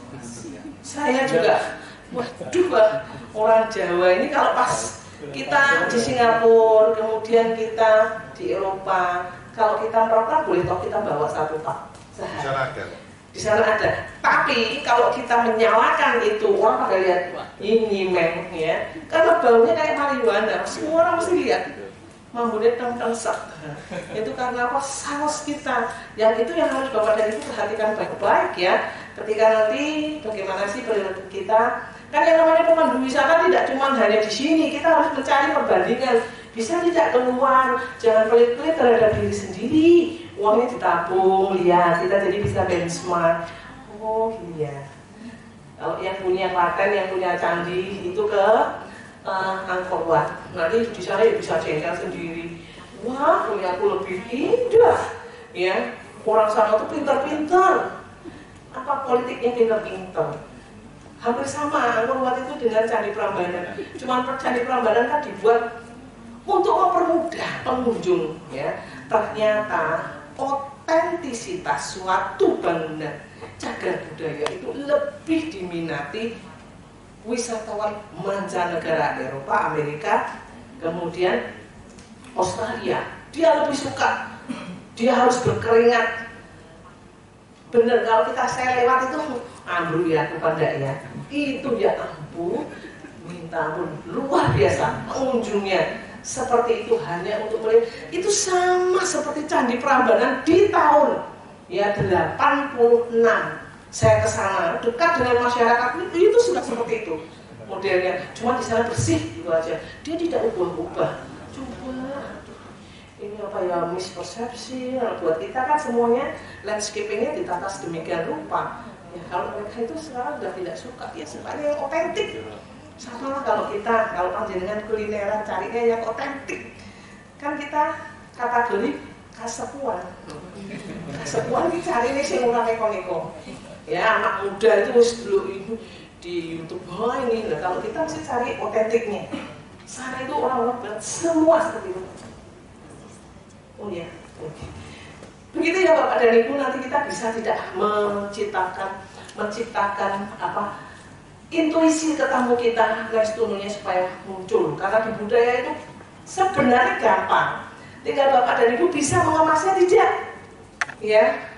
Saya juga, waduh orang Jawa ini kalau pas kita di Singapura, kemudian kita di Eropa, kalau kita merokok boleh toh kita bawa satu pak sehari. Di sana ada. Tapi kalau kita menyalakan itu, orang pada lihat ini meng ya, karena baunya kayak marijuana, semua orang mesti lihat. Mambune teng-tengsek. Itu karena apa? Saus kita. Yang itu yang harus Bapak dan Ibu perhatikan baik-baik ya. Ketika nanti bagaimana sih perilaku kita? Kan yang namanya pemandu wisata tidak cuma hanya di sini. Kita harus mencari perbandingan. Bisa tidak keluar, jangan pelit-pelit terhadap diri sendiri. Uangnya ditabung, lihat kita jadi bisa benchmark. Oh gini ya. Kalau yang punya Klaten, yang punya candi itu ke Angkor Wat. Nanti di sana ya bisa jengkel sendiri. Wah, punya aku lebih indah. Ya, orang sana tuh pintar-pintar. Apa politiknya pintar-pintar? Hampir sama Angkor Wat itu dengan Candi Prambanan. Cuman Candi Prambanan kan dibuat untuk mempermudah pengunjung. Ya, ternyata otentisitas suatu bangunan cagar budaya itu lebih diminati wisatawan mancanegara Eropa, Amerika, kemudian Australia. Dia lebih suka, dia harus berkeringat. Bener, kalau saya lewat itu ambruk ya kepada ya. Itu ya ampun, minta ampun, luar biasa pengunjungnya. Seperti itu hanya untuk melihat. Itu sama seperti Candi Prambanan di tahun ya 86. Saya ke sana dekat dengan masyarakat itu sudah seperti itu modelnya. Cuma di sana bersih gitu aja. Dia tidak ubah-ubah. Coba ini apa ya, mispersepsi. Nah, buat kita kan semuanya landscapingnya ditata sedemikian rupa. Ya, kalau mereka itu sekarang sudah tidak suka. Ya sukanya yang otentik. Sama lah kalau kita, kalau panjenengan kulineran carinya yang otentik. Kan kita kategori kasepuan. Kasepuan kita cari ini sih orang neko-neko. Ya anak muda itu dulu itu di YouTube ini. Nah, kalau kita mesti cari otentiknya. Sana itu orang-orang semua seperti itu. Oh ya, oke. Begitu ya Bapak dan Ibu, nanti kita bisa tidak menciptakan apa intuisi tetamu kita next tununya supaya muncul. Karena di budaya itu sebenarnya gampang. Tinggal Bapak dan Ibu bisa mengemasnya tidak. Ya.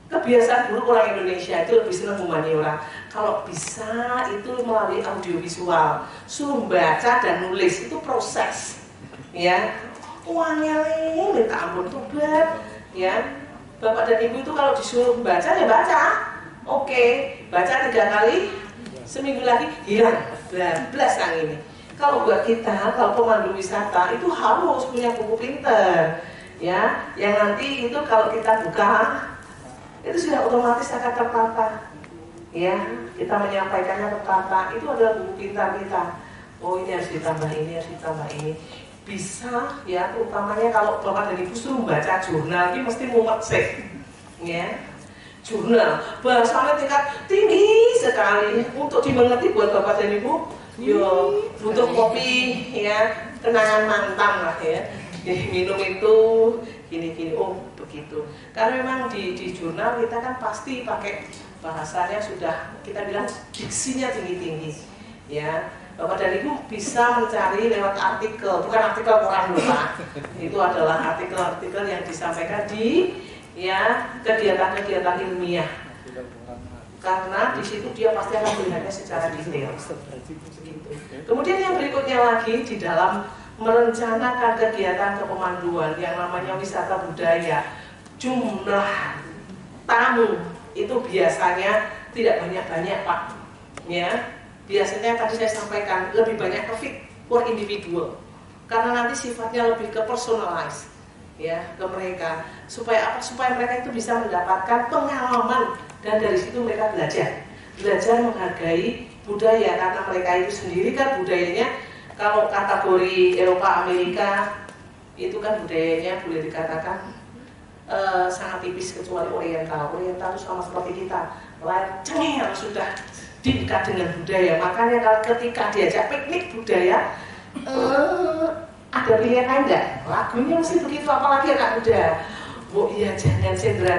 Kebiasaan buruk orang Indonesia itu lebih senang humaniora. Kalau bisa itu melalui audiovisual, suruh baca dan nulis itu proses, ya. Uangnya minta ampun tobat, ya. Bapak dan Ibu itu kalau disuruh baca ya baca, oke, baca 3 kali, seminggu lagi hilang, bablas yang ini. Kalau buat kita, kalau pemandu wisata itu harus punya buku pinter, ya. Yang nanti itu kalau kita buka itu sudah otomatis akan tertata, ya. Kita menyampaikannya tertata. Itu adalah buku pintar kita. Oh ini harus ditambah ini, harus ditambah ini. Bisa, ya. Utamanya kalau Bapak dan Ibu suruh baca jurnal, ini mesti mumet sih, ya. Jurnal bahasanya tingkat tinggi sekali untuk dimengerti buat Bapak dan Ibu. Yo butuh kopi, ya. Kenangan mantan lah, ya. Minum itu gini-gini. Oh begitu. Karena memang di jurnal kita kan pasti pakai bahasanya sudah kita bilang diksinya tinggi-tinggi. Ya, Bapak dan Ibu bisa mencari lewat artikel, bukan artikel koran lupa. Itu adalah artikel-artikel yang disampaikan di ya kegiatan-kegiatan ilmiah. Karena di situ dia pasti akan melihatnya secara detail. Begitu. Kemudian yang berikutnya lagi di dalam merencanakan kegiatan kepemanduan yang namanya wisata budaya, jumlah tamu itu biasanya tidak banyak-banyak Pak, ya. Biasanya tadi saya sampaikan lebih banyak ke fit for individual, karena nanti sifatnya lebih ke personalize, ya, ke mereka. Supaya apa? Supaya mereka itu bisa mendapatkan pengalaman dan dari situ mereka belajar menghargai budaya, karena mereka itu sendiri kan budayanya. Kalau kategori Eropa, Amerika itu kan budayanya boleh dikatakan sangat tipis kecuali Oriental. Oriental itu sama seperti kita, lanceng sudah diikat dengan budaya. Makanya kalau ketika diajak piknik budaya, ada pilihan enggak? Lagunya mesti begitu, apalagi anak muda. Oh iya, jangan sendera